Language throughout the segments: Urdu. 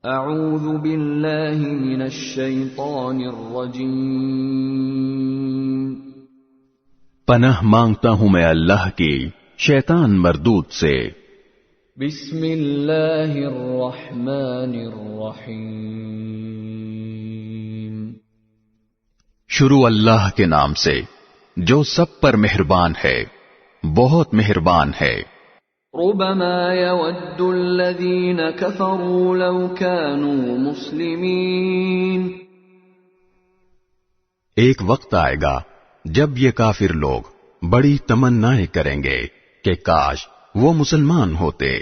اعوذ باللہ من الشیطان الرجیم۔ پناہ مانگتا ہوں میں اللہ کی شیطان مردود سے۔ بسم اللہ الرحمن الرحیم۔ شروع اللہ کے نام سے جو سب پر مہربان ہے، بہت مہربان ہے۔ ربما يود الذين كفروا لو كانوا مسلمين۔ ایک وقت آئے گا جب یہ کافر لوگ بڑی تمنائیں کریں گے کہ کاش وہ مسلمان ہوتے۔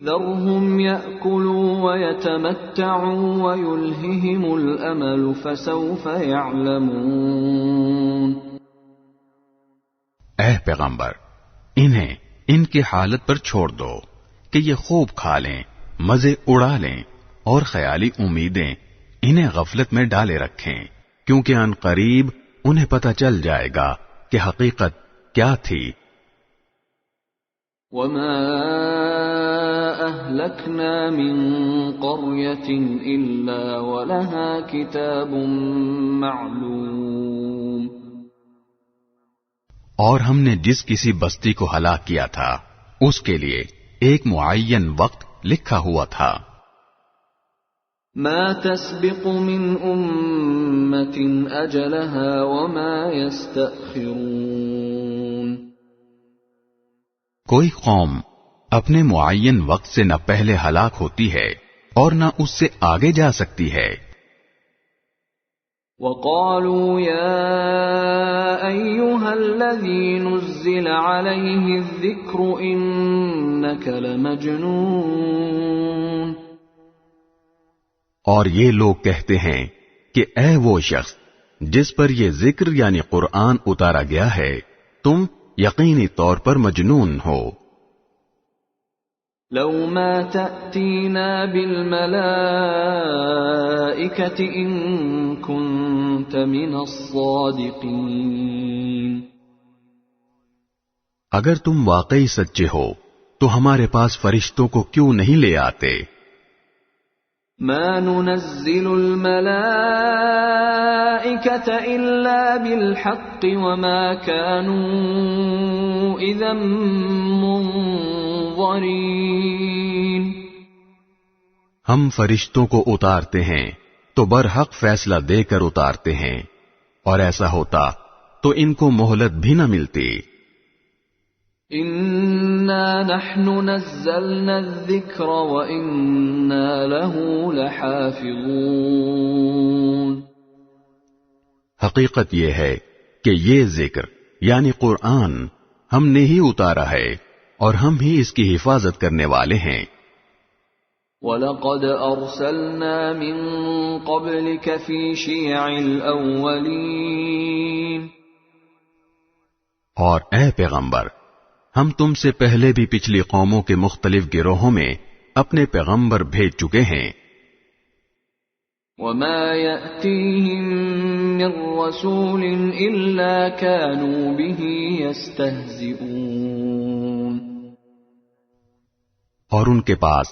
ذرهم يأكلوا ويتمتعوا ويلههم الأمل فسوف يعلمون۔ اے پیغمبر، انہیں ان کی حالت پر چھوڑ دو کہ یہ خوب کھا لیں، مزے اڑا لیں، اور خیالی امیدیں انہیں غفلت میں ڈالے رکھیں، کیونکہ ان قریب انہیں پتہ چل جائے گا کہ حقیقت کیا تھی۔ وما أهلكنا من قرية إلا ولها كتاب معلوم۔ اور ہم نے جس کسی بستی کو ہلاک کیا تھا اس کے لیے ایک معین وقت لکھا ہوا تھا۔ ما تسبق من أمة أجلها وما يستأخرون۔ کوئی قوم اپنے معین وقت سے نہ پہلے ہلاک ہوتی ہے اور نہ اس سے آگے جا سکتی ہے۔ وقالوا يا أيها الذي نزل عليه الذكر إنك لمجنون۔ اور یہ لوگ کہتے ہیں کہ اے وہ شخص جس پر یہ ذکر یعنی قرآن اتارا گیا ہے، تم یقینی طور پر مجنون ہو۔ لو ما تأتینا بالملائکة ان كنت من الصادقین۔ اگر تم واقعی سچے ہو تو ہمارے پاس فرشتوں کو کیوں نہیں لے آتے؟ ما ننزل الملائكة إلا بالحق وما كانوا إذا منظرين۔ ہم فرشتوں کو اتارتے ہیں تو برحق فیصلہ دے کر اتارتے ہیں، اور ایسا ہوتا تو ان کو مہلت بھی نہ ملتی۔ اِنَّا نَحْنُ نَزَّلْنَا الذِّكْرَ وَإِنَّا لَهُ لَحَافِظُونَ۔ حقیقت یہ ہے کہ یہ ذکر یعنی قرآن ہم نے ہی اتارا ہے اور ہم ہی اس کی حفاظت کرنے والے ہیں۔ وَلَقَدْ أَرْسَلْنَا مِن قَبْلِكَ فِي شِيَعِ الْأَوَّلِينَ۔ اور اے پیغمبر، ہم تم سے پہلے بھی پچھلی قوموں کے مختلف گروہوں میں اپنے پیغمبر بھیج چکے ہیں۔ وَمَا يَأْتِيهِم مِّن رَّسُولٍ إِلَّا كَانُوا بِهِ يَسْتَهْزِئُونَ۔ اور ان کے پاس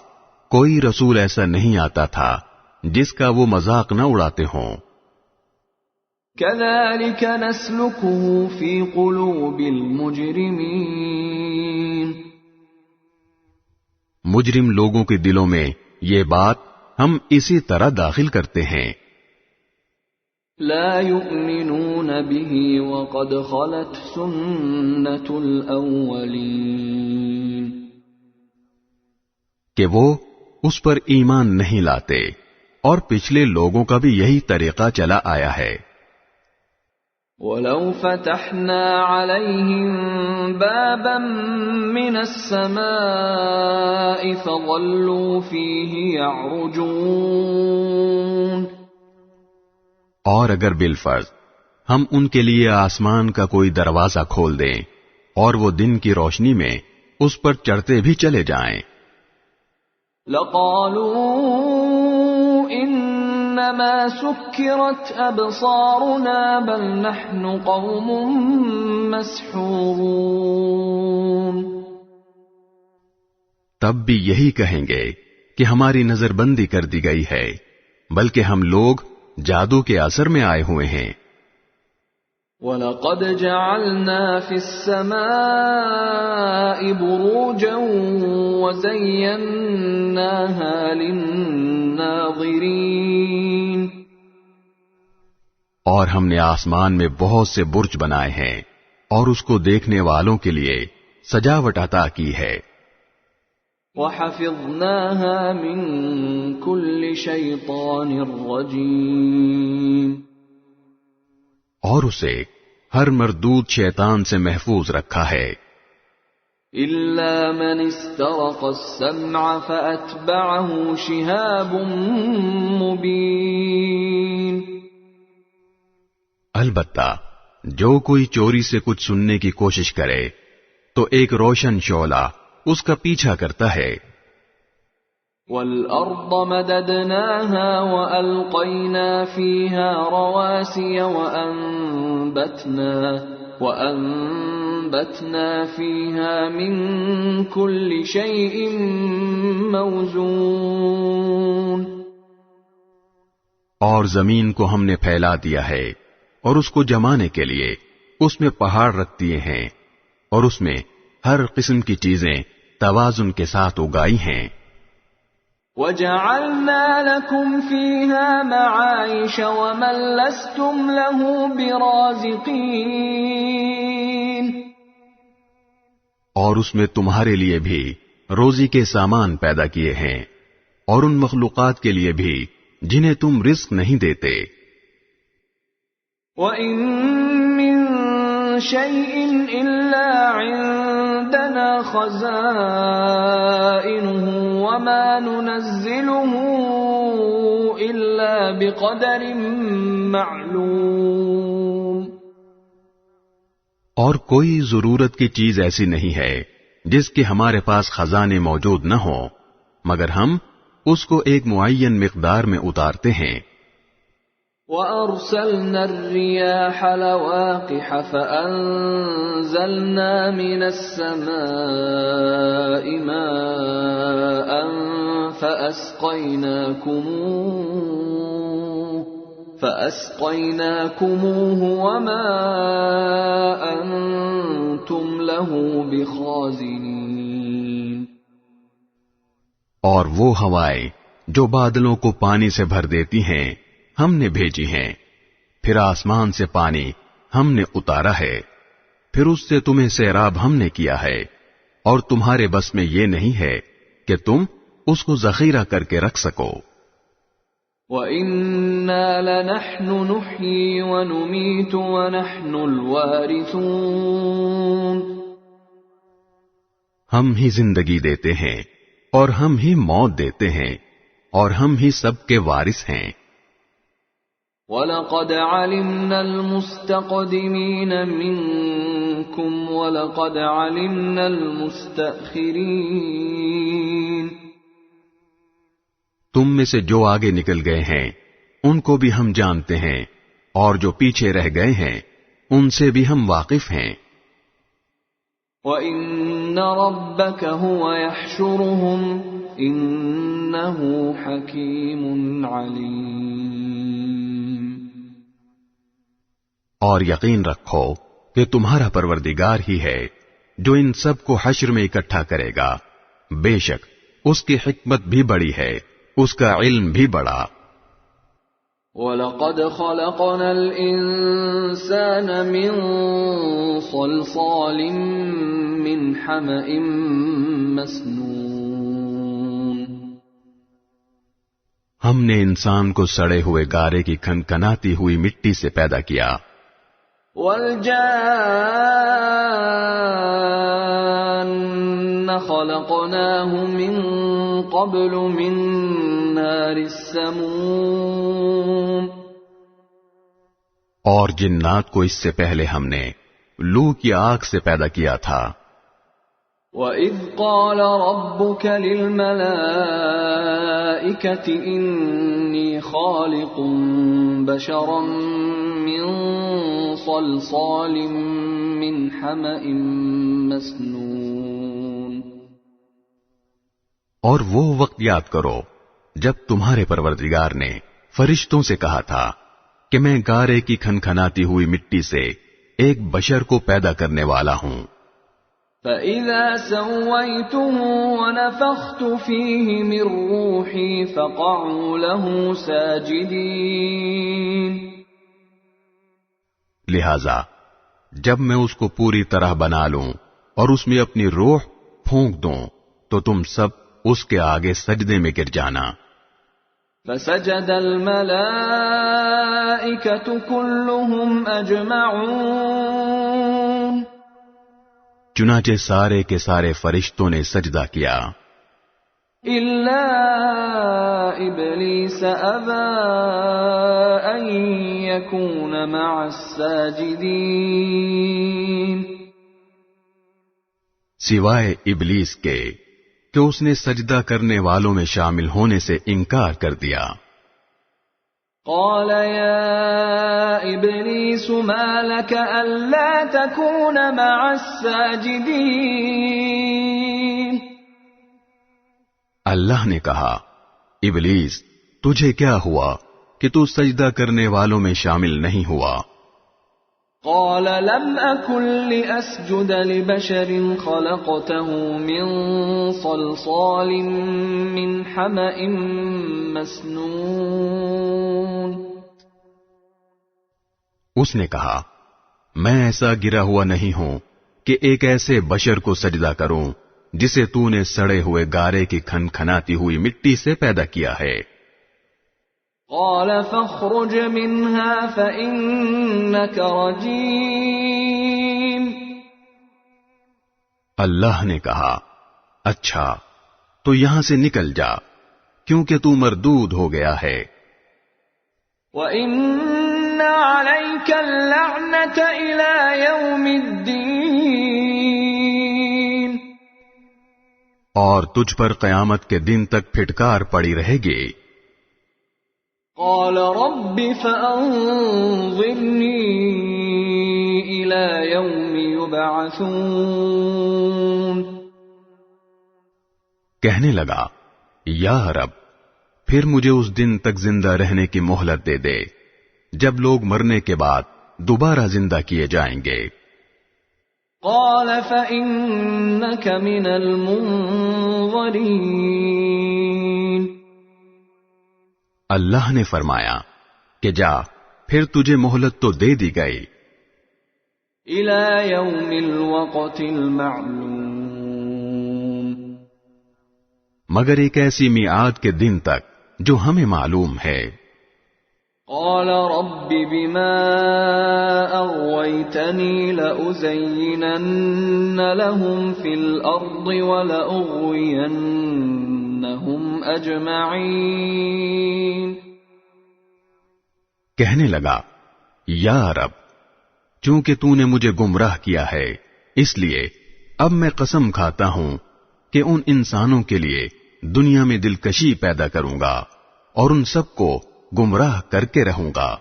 کوئی رسول ایسا نہیں آتا تھا جس کا وہ مذاق نہ اڑاتے ہوں۔ كَذَلِكَ نَسْلُكُهُ فِي قُلُوبِ الْمُجْرِمِينَ۔ مجرم لوگوں کے دلوں میں یہ بات ہم اسی طرح داخل کرتے ہیں۔ لا يؤمنون به وقد خلت سنة الأولين۔ کہ وہ اس پر ایمان نہیں لاتے اور پچھلے لوگوں کا بھی یہی طریقہ چلا آیا ہے۔ وَلَوْ فَتَحْنَا عَلَيْهِمْ بَابًا مِّنَ السَّمَاءِ فَظَلُّوا فِيهِ يَعْرُجُونَ۔ اور اگر بالفرض ہم ان کے لیے آسمان کا کوئی دروازہ کھول دیں اور وہ دن کی روشنی میں اس پر چڑھتے بھی چلے جائیں، لَقَالُوا إِنَّمَا سُكِّرَتْ أَبْصَارُنَا بَلْ نَحْنُ قَوْمٌ مَسْحُورُونَ۔ تب بھی یہی کہیں گے کہ ہماری نظر بندی کر دی گئی ہے، بلکہ ہم لوگ جادو کے اثر میں آئے ہوئے ہیں۔ وَلَقَدْ جَعَلْنَا فِي السَّمَاءِ بُرُوجًا وَزَيَّنَّاهَا لِلنَّاظِرِينَ، اور ہم نے آسمان میں بہت سے برج بنائے ہیں اور اس کو دیکھنے والوں کے لیے سجاوٹ عطا کی ہے۔ وَحَفِظْنَاهَا مِن كُلِّ شَيْطَانٍ رَّجِيمٍ، اور اسے ہر مردود شیطان سے محفوظ رکھا ہے، إِلَّا مَنِ اسْتَرَقَ السَّمْعَ فَأَتْبَعَهُ شِهَابٌ مُّبِينٌ، البتہ جو کوئی چوری سے کچھ سننے کی کوشش کرے تو ایک روشن شعلہ اس کا پیچھا کرتا ہے۔ وَالْأَرْضَ مَدَدْنَاهَا وَأَلْقَيْنَا فِيهَا رَوَاسِيَ وَأَنبَتْنَا فِيهَا مِن كُلِّ شَيْءٍ مَّوْزُونٍ، اور زمین کو ہم نے پھیلا دیا ہے اور اس کو جمانے کے لیے اس میں پہاڑ رکھ دیے ہیں، اور اس میں ہر قسم کی چیزیں توازن کے ساتھ اگائی ہیں۔ وَجَعَلْنَا لَكُمْ فِيهَا مَعَائِشَ وَمَن لَّسْتُمْ لَهُ بِرَازِقِينَ، اور اس میں تمہارے لیے بھی روزی کے سامان پیدا کیے ہیں اور ان مخلوقات کے لیے بھی جنہیں تم رزق نہیں دیتے۔ وَإِن مِّن شَيْءٍ إِلَّا عِندَنَا خَزَائِنُهُ وَمَا نُنَزِّلُهُ إِلَّا بِقَدَرٍ مَّعْلُومٍ، اور کوئی ضرورت کی چیز ایسی نہیں ہے جس کے ہمارے پاس خزانے موجود نہ ہوں، مگر ہم اس کو ایک معین مقدار میں اتارتے ہیں۔ وَأَرْسَلْنَا الرِّيَاحَ لَوَاقِحَ فَأَنزَلْنَا مِنَ السَّمَاءِ مَاءً فَأَسْقَيْنَاكُمُوهُ وَمَا أَنتُمْ لَهُ بِخَازِنِينَ، اور وہ ہوائیں جو بادلوں کو پانی سے بھر دیتی ہیں ہم نے بھیجی ہیں، پھر آسمان سے پانی ہم نے اتارا ہے، پھر اس سے تمہیں سیراب ہم نے کیا ہے، اور تمہارے بس میں یہ نہیں ہے کہ تم اس کو ذخیرہ کر کے رکھ سکو۔ وَإِنَّا لَنَحْنُ نُحْيِي وَنُمِيتُ وَنَحْنُ الْوَارِثُونَ، ہم ہی زندگی دیتے ہیں اور ہم ہی موت دیتے ہیں اور ہم ہی سب کے وارث ہیں۔ وَلَقَدْ عَلِمْنَا الْمُسْتَقْدِمِينَ مِنكُمْ وَلَقَدْ عَلِمْنَا الْمُسْتَأْخِرِينَ، تم میں سے جو آگے نکل گئے ہیں ان کو بھی ہم جانتے ہیں، اور جو پیچھے رہ گئے ہیں ان سے بھی ہم واقف ہیں۔ وَإِنَّ رَبَّكَ هُوَ يَحْشُرُهُمْ إِنَّهُ حَكِيمٌ عَلِيمٌ، اور یقین رکھو کہ تمہارا پروردگار ہی ہے جو ان سب کو حشر میں اکٹھا کرے گا، بے شک اس کی حکمت بھی بڑی ہے، اس کا علم بھی بڑا۔ وَلَقَدْ خَلَقْنَا الْإِنسَانَ مِنْ صَلْصَالٍ مِّنْ حَمَإٍ مَّسْنُونٍ، ہم نے انسان کو سڑے ہوئے گارے کی کھنکھناتی ہوئی مٹی سے پیدا کیا۔ وَالْجَانَّ خَلَقْنَاهُ مِن قَبْلُ مِن نَّارِ السَّمُومِ، اور جنات کو اس سے پہلے ہم نے لو کی آگ سے پیدا کیا تھا۔ وَإِذْ قَالَ رَبُّكَ لِلْمَلَائِكَةِ إِنِّي خَالِقٌ بَشَرًا مِّن صَلْصَالٍ مِّنْ حَمَإٍ مَّسْنُونٍ، اور وہ وقت یاد کرو جب تمہارے پروردگار نے فرشتوں سے کہا تھا کہ میں گارے کی کھنکھناتی ہوئی مٹی سے ایک بشر کو پیدا کرنے والا ہوں. فَإِذَا سَوَّيْتُهُ وَنَفَخْتُ فِيهِ مِنْ رُوحِي فَقَعُوا لَهُ سَاجِدِينَ. لہذا جب میں اس کو پوری طرح بنا لوں اور اس میں اپنی روح پھونک دوں تو تم سب اس کے آگے سجدے میں گر جانا. فَسَجَدَ الْمَلَائِكَةُ كُلُّهُمْ أَجْمَعُونَ. چنانچہ سارے کے سارے فرشتوں نے سجدہ کیا إِلَّا إِبْلِيسَ أَبَى أَن يَكُونَ مَعَ السَّاجِدِينَ. سوائے ابلیس کے کہ اس نے سجدہ کرنے والوں میں شامل ہونے سے انکار کر دیا. قال يا إبليس ما لك ألا تكون مع الساجدين. اللہ نے کہا ابلیس تجھے کیا ہوا کہ تو سجدہ کرنے والوں میں شامل نہیں ہوا. قال لم أكن لأسجد لبشر خلقته من صلصال من حمأ مسنون. اس نے کہا میں ایسا گرا ہوا نہیں ہوں کہ ایک ایسے بشر کو سجدہ کروں جسے تو نے سڑے ہوئے گارے کی کھنکھناتی ہوئی مٹی سے پیدا کیا ہے. قال فاخرج منها فإنك رجيم. اللہ نے کہا اچھا تو یہاں سے نکل جا کیونکہ تو مردود ہو گیا ہے. وَإِنَّ عَلَيْكَ اللَّعْنَةَ إِلَى يَوْمِ الدِّينِ. اور تجھ پر قیامت کے دن تک پھٹکار پڑی رہے گی. قال رب فأنظرني إلى يوم يبعثون. کہنے لگا یا رب پھر مجھے اس دن تک زندہ رہنے کی مہلت دے دے جب لوگ مرنے کے بعد دوبارہ زندہ کیے جائیں گے. قال فإنك من المنظرين. اللہ نے فرمایا کہ جا پھر تجھے مہلت تو دے دی گئی. إلى يوم الوقت المعلوم. مگر ایک ایسی میعاد کے دن تک جو ہمیں معلوم ہے. قال رب بما أغويتني لأزينن لهم في الأرض ولأغوينهم أجمعين. کہنے لگا یا رب چونکہ تو نے مجھے گمراہ کیا ہے اس لیے اب میں قسم کھاتا ہوں کہ ان انسانوں کے لیے دنیا میں دلکشی پیدا کروں گا اور ان سب کو گمراہ کر کے رہوں گا.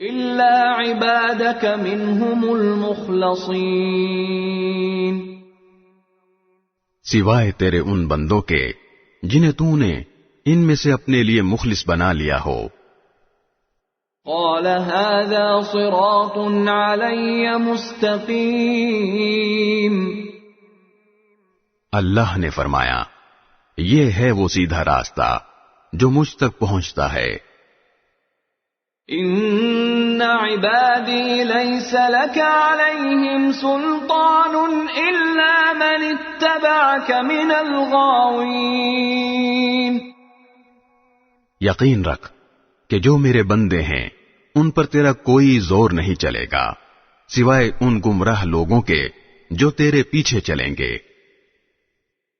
إلا عبادك منهم المخلصين. سوائے تیرے ان بندوں کے جنہیں تو نے ان میں سے اپنے لیے مخلص بنا لیا ہو. قال هذا صراط علي مستقيم. اللہ نے فرمایا یہ ہے وہ سیدھا راستہ جو مجھ تک پہنچتا ہے. ان عبادی لیس لک علیہم سلطان الا من اتبعک من الغاوین. یقین رکھ کہ جو میرے بندے ہیں ان پر تیرا کوئی زور نہیں چلے گا سوائے ان گمراہ لوگوں کے جو تیرے پیچھے چلیں گے.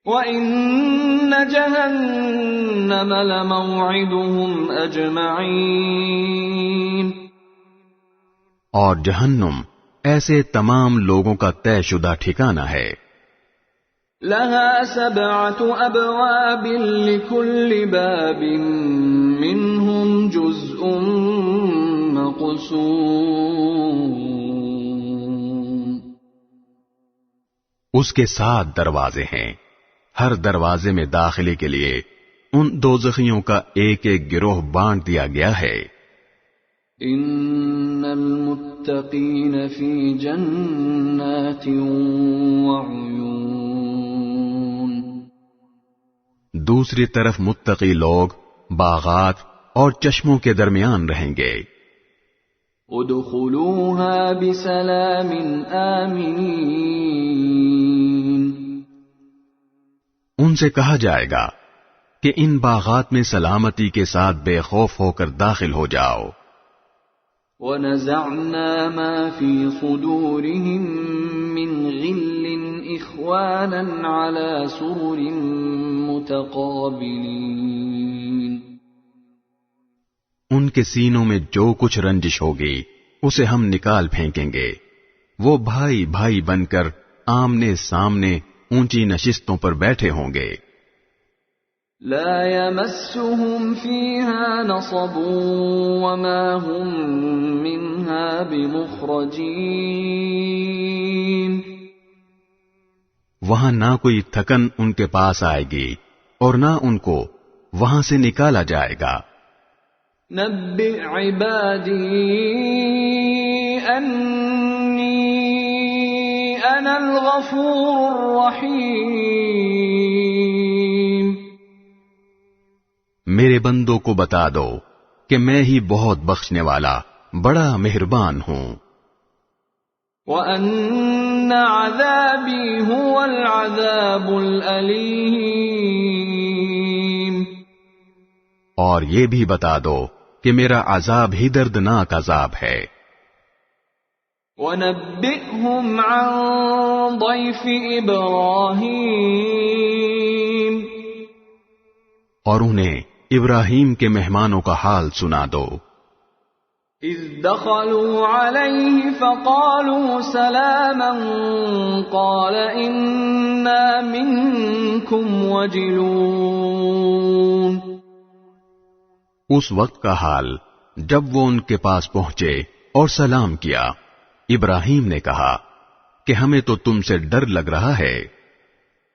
وَإِنَّ جَهَنَّمَ لَمَوْعِدُهُمْ أَجْمَعِينَ. اور جہنم ایسے تمام لوگوں کا طے شدہ ٹھکانہ ہے. لَهَا 7 أَبْوَابٍ لِكُلِّ بَابٍ مِّنْهُمْ جُزْءٌ مَّقْسُومٌ. اس کے 7 دروازے ہیں ہر دروازے میں داخلے کے لیے ان دوزخیوں کا ایک ایک گروہ بانٹ دیا گیا ہے۔ ان المتقین فی جنات وعیون، دوسری طرف متقی لوگ باغات اور چشموں کے درمیان رہیں گے۔ ادخلوها بسلام آمین، ان سے کہا جائے گا کہ ان باغات میں سلامتی کے ساتھ بے خوف ہو کر داخل ہو جاؤ۔ وَنَزَعْنَا مَا فِي صُدُورِهِم مِّنْ غِلٍّ إِخْوَانًا عَلَى سُرُرٍ مُتَقَابِلِينَ، ان کے سینوں میں جو کچھ رنجش ہوگی اسے ہم نکال پھینکیں گے، وہ بھائی بھائی بن کر آمنے سامنے اونچی نشستوں پر بیٹھے ہوں گے۔ لا يمسهم فيها نصب وما هم منها بمخرجين، وہاں نہ کوئی تھکن ان کے پاس آئے گی اور نہ ان کو وہاں سے نکالا جائے گا۔ نبئ عبادی انی انا الغفور الرحیم، میرے بندوں کو بتا دو کہ میں ہی بہت بخشنے والا بڑا مہربان ہوں۔ وَأَنَّ عَذَابِي هُوَ الْعَذَابُ الْأَلِيمُ، اور یہ بھی بتا دو کہ میرا عذاب ہی دردناک عذاب ہے۔ وَنَبِّئْهُمْ عَنْ ضَيْفِ إِبْرَاهِيمَ، اور انہیں ابراہیم کے مہمانوں کا حال سنا دو۔ اذ دخلوا علیہ فقالوا سلاما قال انا منکم وجلون، اس وقت کا حال جب وہ ان کے پاس پہنچے اور سلام کیا، ابراہیم نے کہا کہ ہمیں تو تم سے ڈر لگ رہا ہے۔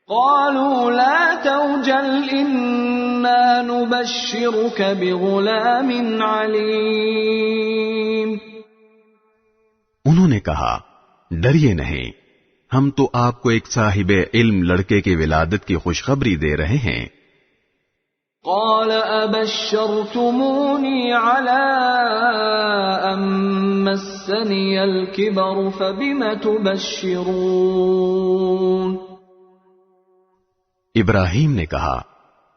قالوا لا توجل انا نبشرك بغلام علیم، انہوں نے کہا ڈریے نہیں، ہم تو آپ کو ایک صاحب علم لڑکے کی ولادت کی خوشخبری دے رہے ہیں۔ قال ابشرتمونی علی ان مسنی الکبر فبم تبشرون، ابراہیم نے کہا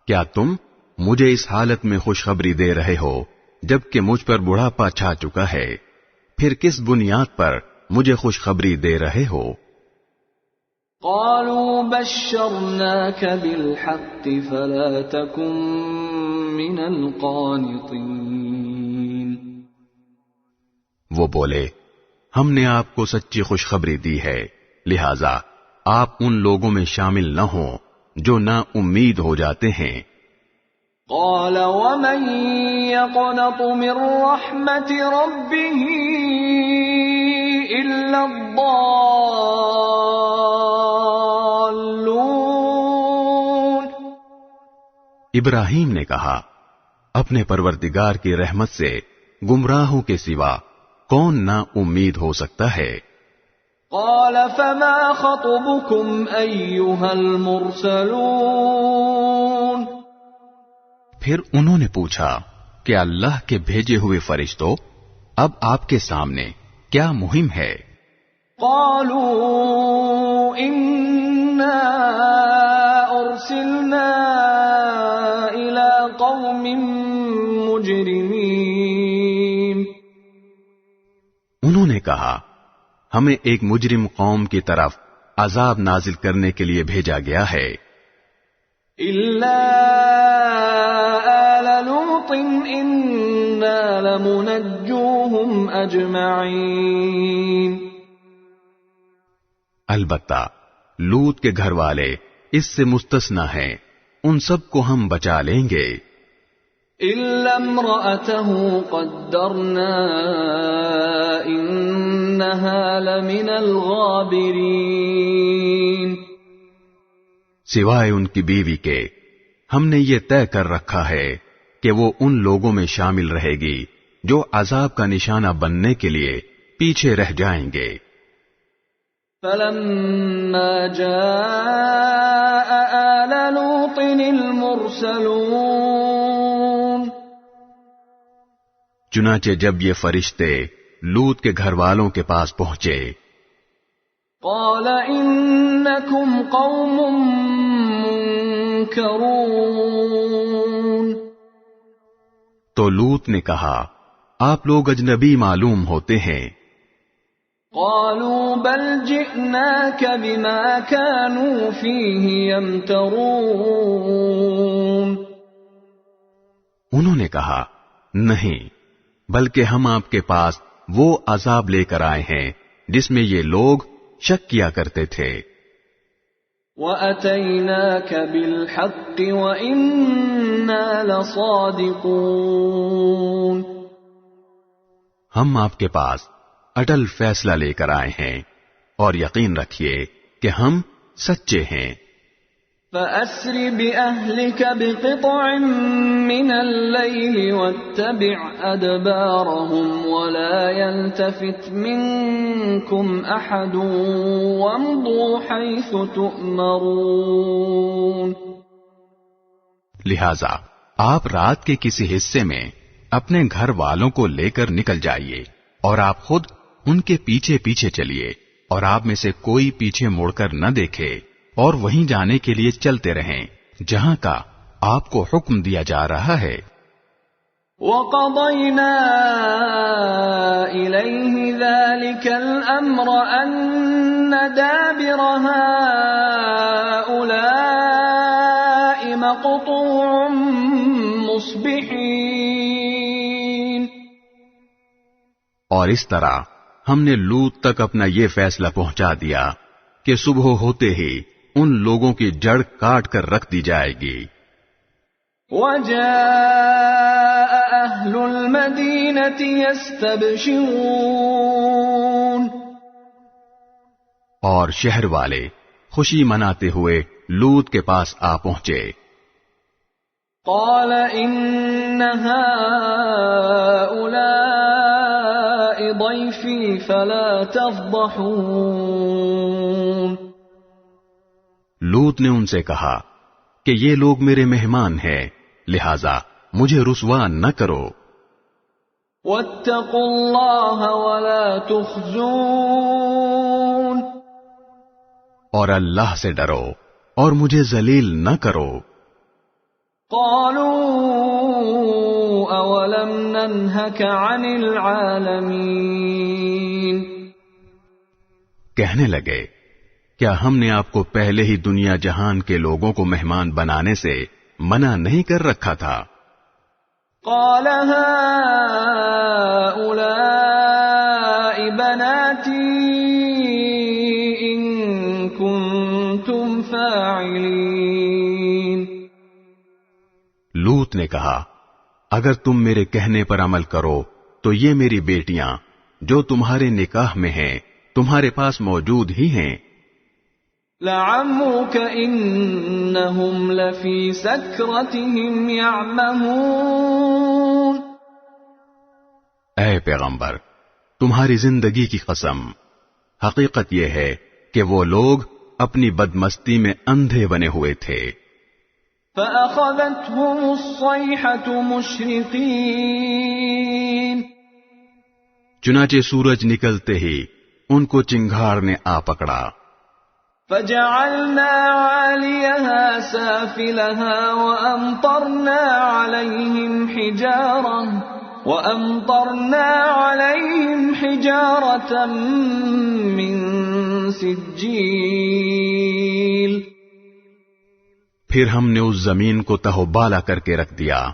کیا تم مجھے اس حالت میں خوشخبری دے رہے ہو جبکہ مجھ پر بڑھاپا چھا چکا ہے، پھر کس بنیاد پر مجھے خوشخبری دے رہے ہو؟ قالوا بشرناك بالحق فلا تكن من القانطين، وہ بولے ہم نے آپ کو سچی خوشخبری دی ہے، لہذا آپ ان لوگوں میں شامل نہ ہوں جو نا امید ہو جاتے ہیں۔ قال ومن يقنط من رحمة ربه إلا الضالون، ابراہیم نے کہا اپنے پروردگار کی رحمت سے گمراہوں کے سوا کون نا امید ہو سکتا ہے؟ قال فما خطبكم أيها المرسلون، پھر انہوں نے پوچھا کہ اللہ کے بھیجے ہوئے فرشتوں اب آپ کے سامنے کیا مہم ہے؟ قالوا انا ارسلنا الى قوم مجرمین، انہوں نے کہا ہمیں ایک مجرم قوم کی طرف عذاب نازل کرنے کے لیے بھیجا گیا ہے۔ الا آل لوط انا لمنجوهم اجمعین، البتہ لوط کے گھر والے اس سے مستثنا ہیں، ان سب کو ہم بچا لیں گے۔ الا امرأته قدرنا انها لمن الغابرین، سوائے ان کی بیوی کے ہم نے یہ طے کر رکھا ہے کہ وہ ان لوگوں میں شامل رہے گی جو عذاب کا نشانہ بننے کے لیے پیچھے رہ جائیں گے۔ فَلَمَّا جَاءَ آلَ لُوطٍ الْمُرْسَلُونَ چنانچہ جب یہ فرشتے لوط کے گھر والوں کے پاس پہنچے، قَالَ إِنَّكُمْ قَوْمٌ مُنْكَرُونَ تو لوط نے کہا آپ لوگ اجنبی معلوم ہوتے ہیں۔ قالوا بل جئناك بما كانوا فيه يمترون انہوں نے کہا نہیں، بلکہ ہم آپ کے پاس وہ عذاب لے کر آئے ہیں جس میں یہ لوگ شک کیا کرتے تھے۔ وَأَتَيْنَاكَ بِالْحَقِّ وَإِنَّا لَصَادِقُونَ ہم آپ کے پاس اٹل فیصلہ لے کر آئے ہیں اور یقین رکھیے کہ ہم سچے ہیں۔ فَأَسْرِ بِأَهْلِكَ بِقِطْعٍ مِّنَ اللَّيْلِ وَاتَّبِعْ أَدْبَارَهُمْ وَلَا يَلْتَفِتْ مِنكُمْ أَحَدٌ وَامْضُوا حَيْثُ تُؤْمَرُونَ لہذا آپ رات کے کسی حصے میں اپنے گھر والوں کو لے کر نکل جائیے اور آپ خود ان کے پیچھے پیچھے چلیے، اور آپ میں سے کوئی پیچھے مڑ کر نہ دیکھے، اور وہیں جانے کے لیے چلتے رہیں جہاں کا آپ کو حکم دیا جا رہا ہے۔ وَقَضَيْنَا إِلَيْهِ ذَلِكَ الْأَمْرَ أَنَّ دَابِرَ هَٰؤُلَاءِ مَقْطُوعٌ مُصْبِحِينَ اور اس طرح ہم نے لوط تک اپنا یہ فیصلہ پہنچا دیا کہ صبح ہوتے ہی ان لوگوں کی جڑ کاٹ کر رکھ دی جائے گی۔ وَجَاءَ أَهْلُ الْمَدِينَةِ يَسْتَبْشِرُونَ اور شہر والے خوشی مناتے ہوئے لوط کے پاس آ پہنچے۔ قَالَ إِنَّ هَٰؤُلَاءِ ضَيْفِي فَلَا تَفْضَحُونِ لوط نے ان سے کہا کہ یہ لوگ میرے مہمان ہیں، لہذا مجھے رسوا نہ کرو۔ وَاتَّقُوا اللَّهَ وَلَا تُخْزُونِ اور اللہ سے ڈرو اور مجھے ذلیل نہ کرو۔ قَالُوا أَوَلَمْ نَنْهَكَ عَنِ الْعَالَمِينَ کہنے لگے کیا ہم نے آپ کو پہلے ہی دنیا جہان کے لوگوں کو مہمان بنانے سے منع نہیں کر رکھا تھا؟ قَالَ هَٰؤُلَاءِ بَنَاتِي إِن كُنتُمْ فَاعِلِينَ لوط نے کہا اگر تم میرے کہنے پر عمل کرو تو یہ میری بیٹیاں جو تمہارے نکاح میں ہیں تمہارے پاس موجود ہی ہیں۔ لَعَمْرُكَ إِنَّهُمْ لَفِي سَكْرَتِهِمْ يَعْمَهُونَ اے پیغمبر تمہاری زندگی کی قسم، حقیقت یہ ہے کہ وہ لوگ اپنی بدمستی میں اندھے بنے ہوئے تھے۔ فَأَخَذَتْهُمُ الصَّيْحَةُ مُشْرِقِينَ چنانچہ سورج نکلتے ہی ان کو چنگھاڑ نے آ پکڑا۔ فَجَعَلْنَا عَالِيَهَا سَافِلَهَا وَأَمْطَرْنَا عَلَيْهِمْ حِجَارَةً مِّن سِجِّيلٍ پھر ہم نے اس زمین کو تہو بالا کر کے رکھ دیا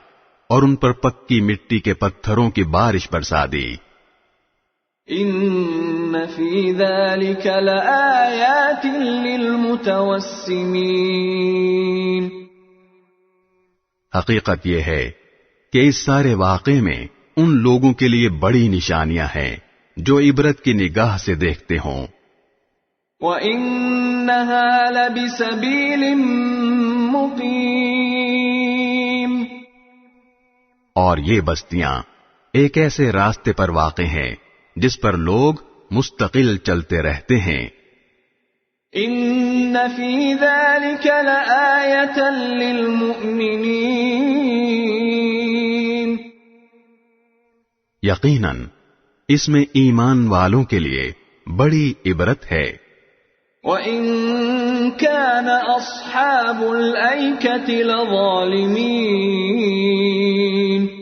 اور ان پر پکی مٹی کے پتھروں کی بارش برسا دی۔ ان فی ذلک لآیات للمتوسمین حقیقت یہ ہے کہ اس سارے واقعے میں ان لوگوں کے لیے بڑی نشانیاں ہیں جو عبرت کی نگاہ سے دیکھتے ہوں۔ وَإِنَّ إنها لبسبيل مقيم. اور یہ بستیاں ایک ایسے راستے پر واقع ہیں جس پر لوگ مستقل چلتے رہتے ہیں. إن في ذلك لآية للمؤمنين. یقیناً اس میں ایمان والوں کے لیے بڑی عبرت ہے. وَإِن كَانَ أَصْحَابُ الْأَيْكَةِ لَظَالِمِينَ.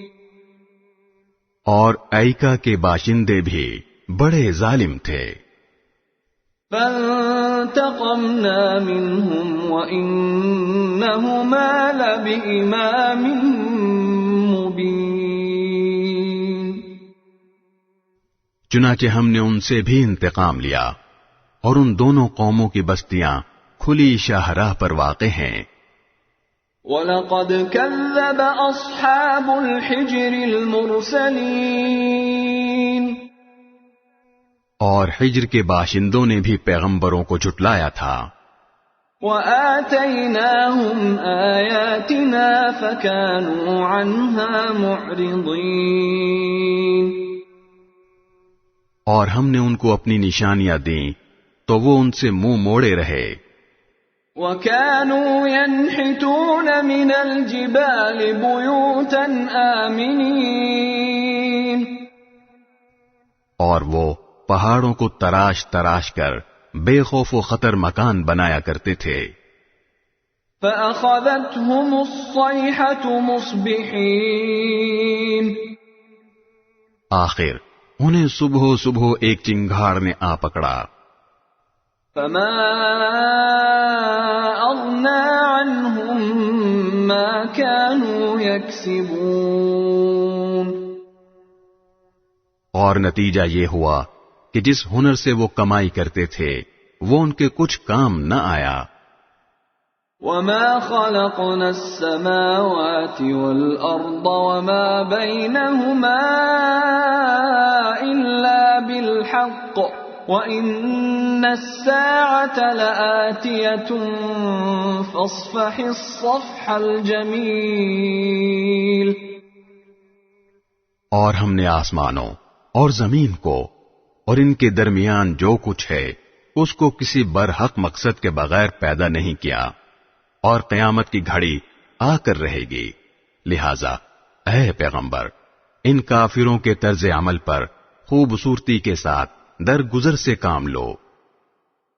اور ایکا کے باشندے بھی بڑے ظالم تھے. فَانْتَقَمْنَا مِنْهُمْ وَإِنَّهُمَا لَبِإِمَامٍ مُبِينٍ. چنانچہ ہم نے ان سے بھی انتقام لیا اور ان دونوں قوموں کی بستیاں کھلی شاہراہ پر واقع ہیں. وَلَقَدْ كَذَّبَ أَصْحَابُ الْحِجْرِ الْمُرْسَلِينَ. اور حجر کے باشندوں نے بھی پیغمبروں کو جھٹلایا تھا. وَآتَيْنَاهُمْ آيَاتِنَا فَكَانُوا عَنْهَا مُعْرِضِينَ. اور ہم نے ان کو اپنی نشانیاں دیں تو وہ ان سے منہ موڑے رہے. وَكَانُوا يَنْحِتُونَ مِنَ الْجِبَالِ بُيُوتًا آمِنِينَ. اور وہ پہاڑوں کو تراش تراش کر بے خوف و خطر مکان بنایا کرتے تھے. فَأَخَذَتْهُمُ الصَّيْحَةُ مُصْبِحِينَ. آخر انہیں صبح صبح ایک چنگھاڑ نے آ پکڑا. فَمَا أَغْنَى عَنْهُمْ مَا كَانُوا يَكْسِبُونَ. اور نتیجہ یہ ہوا کہ جس ہنر سے وہ کمائی کرتے تھے وہ ان کے کچھ کام نہ آیا. وَمَا خَلَقْنَا السَّمَاوَاتِ وَالْأَرْضَ وَمَا بَيْنَهُمَا إِلَّا بِالْحَقِّ وَإِنَّ السَّاعَةَ لَآتِيَةٌ فَاصْفَحِ الصَّفْحَ الْجَمِيلَ. اور ہم نے آسمانوں اور زمین کو اور ان کے درمیان جو کچھ ہے اس کو کسی برحق مقصد کے بغیر پیدا نہیں کیا اور قیامت کی گھڑی آ کر رہے گی. لہذا اے پیغمبر ان کافروں کے طرز عمل پر خوبصورتی کے ساتھ درگزر سے کام لو.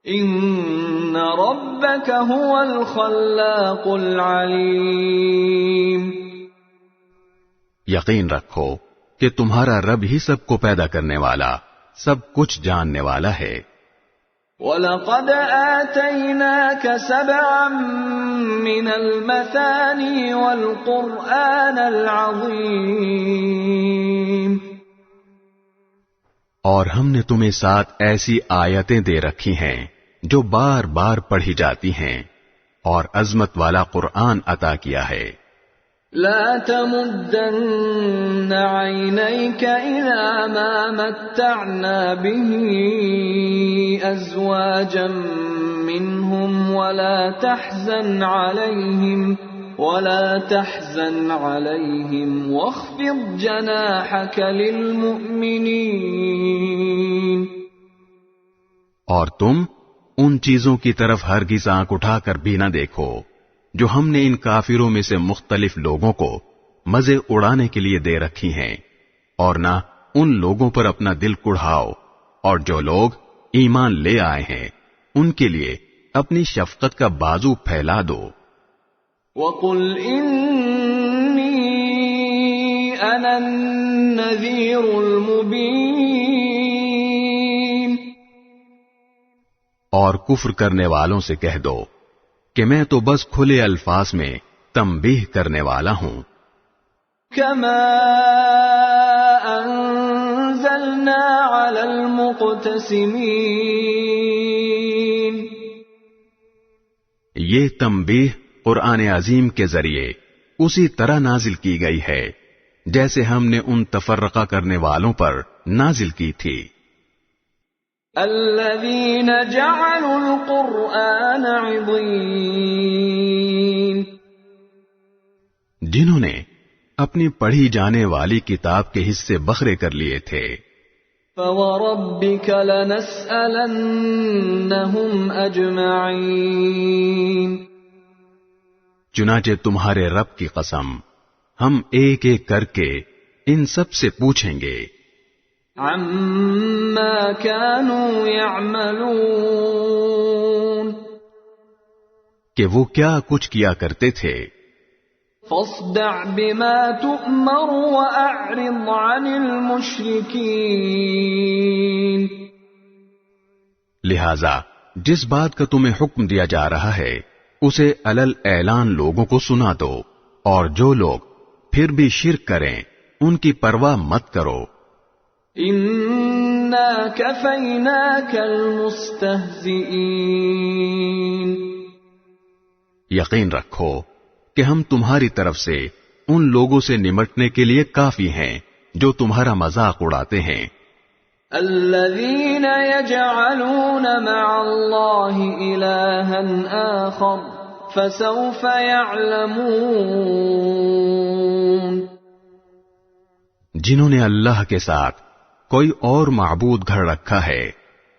ان ربک هو الخلاق العلیم. یقین رکھو کہ تمہارا رب ہی سب کو پیدا کرنے والا سب کچھ جاننے والا ہے. وَلَقَدْ آتَيْنَاكَ سَبْعًا مِّنَ الْمَثَانِي وَالْقُرْآنَ الْعَظِيمَ. اور ہم نے تمہیں 7 ایسی آیتیں دے رکھی ہیں جو بار بار پڑھی جاتی ہیں اور عظمت والا قرآن عطا کیا ہے. لا تمدن عينيك إلى ما متعنا به أزواجا منهم ولا تحزن عليهم واخفض جناحك للمؤمنين. اور تم ان چیزوں کی طرف ہرگز آنکھ اٹھا کر بھی نہ دیکھو جو ہم نے ان کافروں میں سے مختلف لوگوں کو مزے اڑانے کے لیے دے رکھی ہیں، اور نہ ان لوگوں پر اپنا دل کڑھاؤ، اور جو لوگ ایمان لے آئے ہیں ان کے لیے اپنی شفقت کا بازو پھیلا دو. وَقُلْ إِنِّي أَنَا النَّذِيرُ الْمُبِينُ. اور کفر کرنے والوں سے کہہ دو کہ میں تو بس کھلے الفاظ میں تنبیہ کرنے والا ہوں. كَمَا أَنزَلْنَا عَلَى الْمُقْتَسِمِينَ. یہ تنبیہ قرآن عظیم کے ذریعے اسی طرح نازل کی گئی ہے جیسے ہم نے ان تفرقہ کرنے والوں پر نازل کی تھی. الذين جعلوا القرآن عضين، جنہوں نے اپنی پڑھی جانے والی کتاب کے حصے بکھرے کر لیے تھے۔ فوربك لنسألنهم أجمعين، چنانچہ تمہارے رب کی قسم ہم ایک ایک کر کے ان سب سے پوچھیں گے، عما كانوا يعملون، کہ وہ کیا کچھ کیا کرتے تھے۔ فاصدع بما تؤمر وأعرض عن المشركين، لہذا جس بات کا تمہیں حکم دیا جا رہا ہے اسے علل اعلان لوگوں کو سنا دو، اور جو لوگ پھر بھی شرک کریں ان کی پرواہ مت کرو۔ إنا كفيناك المستهزئين، یقین رکھو کہ ہم تمہاری طرف سے ان لوگوں سے نمٹنے کے لیے کافی ہیں جو تمہارا مذاق اڑاتے ہیں۔ الذين يجعلون مع الله إلها آخر فسوف يعلمون، جنہوں نے اللہ کے ساتھ کوئی اور معبود گھڑ رکھا ہے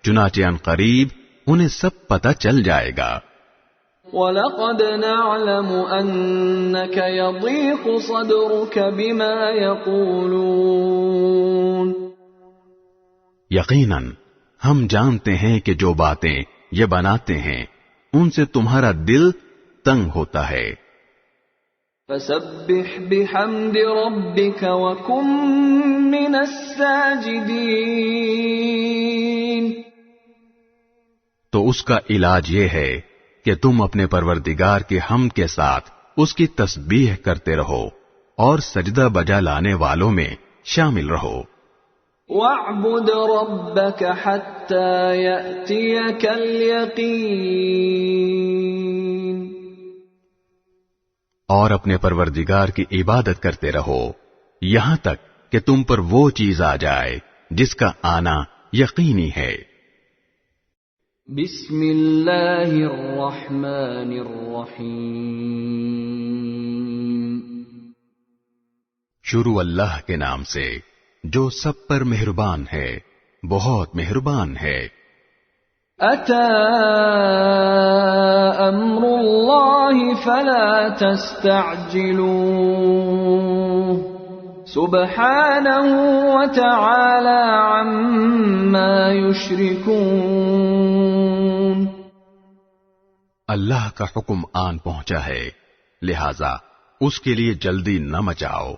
چنانچہ ان قریب انہیں سب پتہ چل جائے گا۔ وَلَقَدْ نَعْلَمُ أَنَّكَ يَضِيقُ صَدْرُكَ بِمَا يَقُولُونَ، یقیناً ہم جانتے ہیں کہ جو باتیں یہ بناتے ہیں ان سے تمہارا دل تنگ ہوتا ہے۔ فَسَبِّحْ بِحَمْدِ رَبِّكَ وَكُن مِّنَ السَّاجِدِينَ، تو اس کا علاج یہ ہے کہ تم اپنے پروردگار کے حمد کے ساتھ اس کی تسبیح کرتے رہو اور سجدہ بجا لانے والوں میں شامل رہو۔ وَاعْبُدْ رَبَّكَ حَتَّى يَأْتِيَكَ الْيَقِينُ، اور اپنے پروردگار کی عبادت کرتے رہو یہاں تک کہ تم پر وہ چیز آ جائے جس کا آنا یقینی ہے۔ بسم اللہ الرحمن الرحیم، شروع اللہ کے نام سے جو سب پر مہربان ہے بہت مہربان ہے۔ اتی امر اللہ فلا تستعجلوه سبحانہ وتعالی عما یشرکون، اللہ کا حکم آن پہنچا ہے لہذا اس کے لیے جلدی نہ مچاؤ،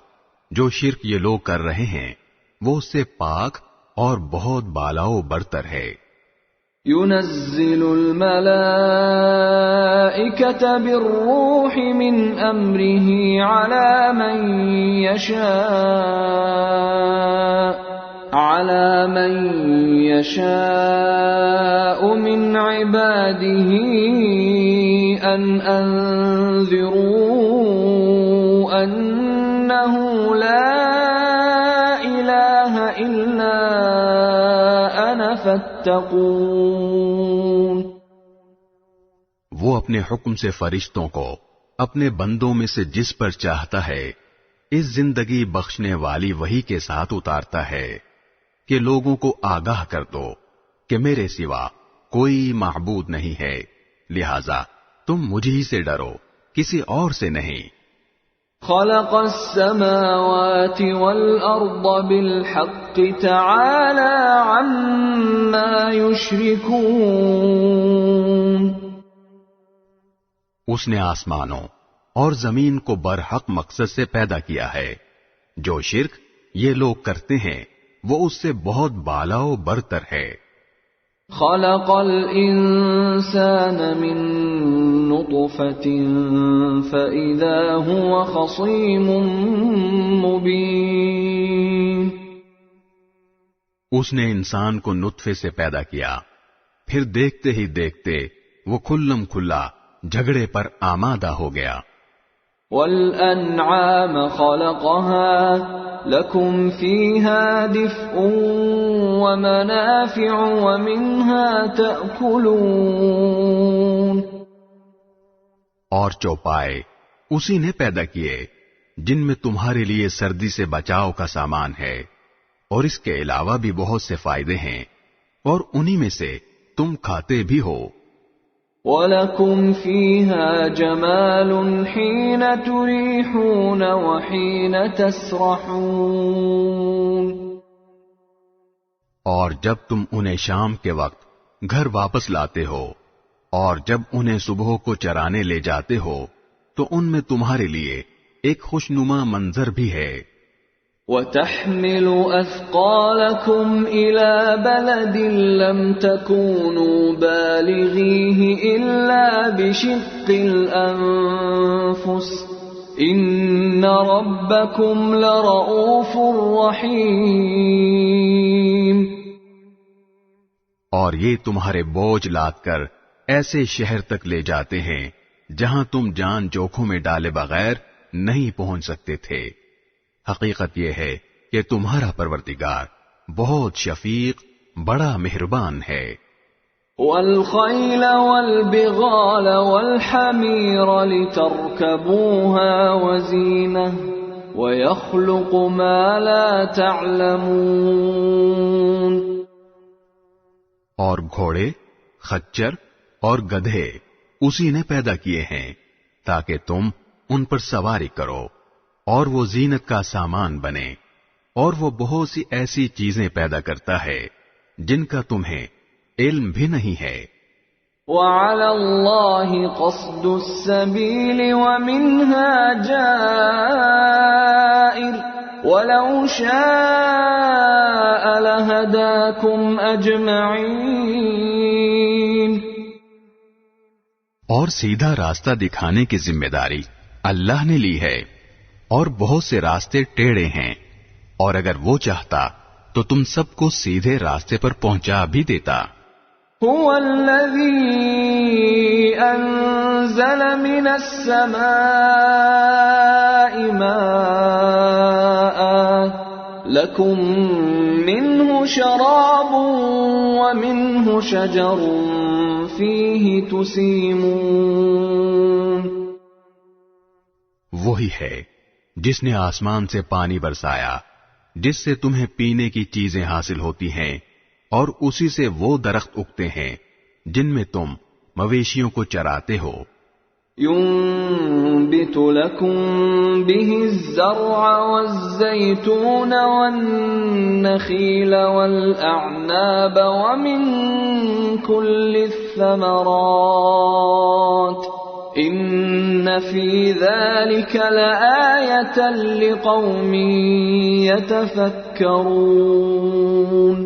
جو شرک یہ لوگ کر رہے ہیں وہ اس سے پاک اور بہت بالاؤ برتر ہے۔ ينزل الملائكة بالروح من أمره على من يشاء من عباده أن أنذروا أنه لا إله إلا أنا فاتقون، وہ اپنے حکم سے فرشتوں کو اپنے بندوں میں سے جس پر چاہتا ہے اس زندگی بخشنے والی وحی کے ساتھ اتارتا ہے کہ لوگوں کو آگاہ کر دو کہ میرے سوا کوئی معبود نہیں ہے، لہذا تم مجھ ہی سے ڈرو کسی اور سے نہیں۔ خلق السماوات والأرض بالحق تعالى عما يشركون، اس نے آسمانوں اور زمین کو برحق مقصد سے پیدا کیا ہے، جو شرک یہ لوگ کرتے ہیں وہ اس سے بہت بالا و برتر ہے۔ خلق الانسان من نطفة فإذا هو خصيم مبين، اس نے انسان کو نطفے سے پیدا کیا، پھر دیکھتے ہی دیکھتے وہ کھلم کھلا جھگڑے پر آمادہ ہو گیا۔ وَالْأَنْعَامَ خَلَقَهَا لَكُمْ فِيهَا دِفْءٌ وَمَنَافِعُ وَمِنْهَا تَأْكُلُونَ اور چوپائے اسی نے پیدا کیے جن میں تمہارے لیے سردی سے بچاؤ کا سامان ہے، اور اس کے علاوہ بھی بہت سے فائدے ہیں، اور انہی میں سے تم کھاتے بھی ہو۔ وَلَكُمْ فِيهَا جَمَالٌ حِينَ تُرِيحُونَ وَحِينَ تَسْرَحُونَ اور جب تم انہیں شام کے وقت گھر واپس لاتے ہو اور جب انہیں صبح کو چرانے لے جاتے ہو تو ان میں تمہارے لیے ایک خوشنما منظر بھی ہے۔ وَتَحْمِلُ أَثْقَالَكُمْ إِلَى بَلَدٍ لَّمْ تَكُونُوا بَالِغِيهِ إِلَّا بِشِقِّ الْأَنفُسِ إِنَّ رَبَّكُمْ لَرَءُوفٌ رَّحِيمٌ اور یہ تمہارے بوجھ لاد کر ایسے شہر تک لے جاتے ہیں جہاں تم جان جوکھوں میں ڈالے بغیر نہیں پہنچ سکتے تھے۔ حقیقت یہ ہے کہ تمہارا پروردگار بہت شفیق، بڑا مہربان ہے۔ وَالْخَيْلَ وَالْبِغَالَ وَالْحَمِيرَ لِتَرْكَبُوهَا وَزِينَةً وَيَخْلُقُ مَا لَا تَعْلَمُونَ اور گھوڑے، خچر اور گدھے اسی نے پیدا کیے ہیں تاکہ تم ان پر سواری کرو اور وہ زینت کا سامان بنے، اور وہ بہت سی ایسی چیزیں پیدا کرتا ہے جن کا تمہیں علم بھی نہیں ہے۔ وَعَلَى اللَّهِ قَصْدُ السَّبِيلِ وَمِنْهَا جَائِرٌ وَلَوْ شَاءَ لَهَدَاكُمْ أَجْمَعِينَ اور سیدھا راستہ دکھانے کی ذمہ داری اللہ نے لی ہے، اور بہت سے راستے ٹیڑھے ہیں، اور اگر وہ چاہتا تو تم سب کو سیدھے راستے پر پہنچا بھی دیتا۔ هو الذي أنزل من السماء ماء لكم منه شراب ومنه شجر فيه تسيمون وہی ہے جس نے آسمان سے پانی برسایا جس سے تمہیں پینے کی چیزیں حاصل ہوتی ہیں، اور اسی سے وہ درخت اگتے ہیں جن میں تم مویشیوں کو چراتے ہو۔ ينبت لكم به الزرع والزيتون والنخيل والأعناب ومن كل الثمرات إن في ذلك لآية لقوم يتفكرون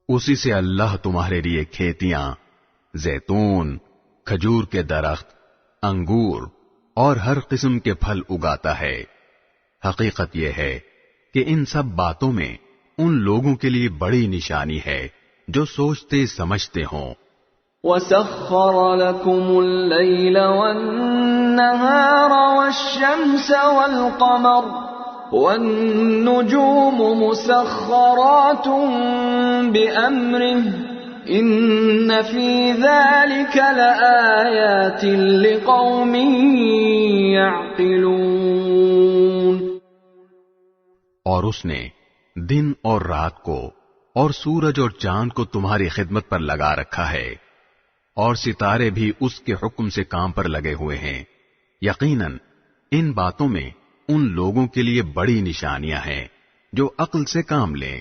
اسی سے اللہ تمہارے لیے کھیتیاں، زیتون، کھجور کے درخت، انگور اور ہر قسم کے پھل اگاتا ہے۔ حقیقت یہ ہے کہ ان سب باتوں میں ان لوگوں کے لیے بڑی نشانی ہے جو سوچتے سمجھتے ہوں۔ وَسَخَّرَ لَكُمُ اللَّيْلَ وَالنَّهَارَ وَالشَّمْسَ وَالْقَمَرَ وَالنُّجُومُ مُسَخَّرَاتٌ بِأَمْرِهِ إِنَّ فِي ذَلِكَ لَآيَاتٍ لِقَوْمٍ يَعْقِلُونَ اور اس نے دن اور رات کو اور سورج اور چاند کو تمہاری خدمت پر لگا رکھا ہے، اور ستارے بھی اس کے حکم سے کام پر لگے ہوئے ہیں۔ یقیناً ان باتوں میں ان لوگوں کے لیے بڑی نشانیاں ہیں جو عقل سے کام لیں۔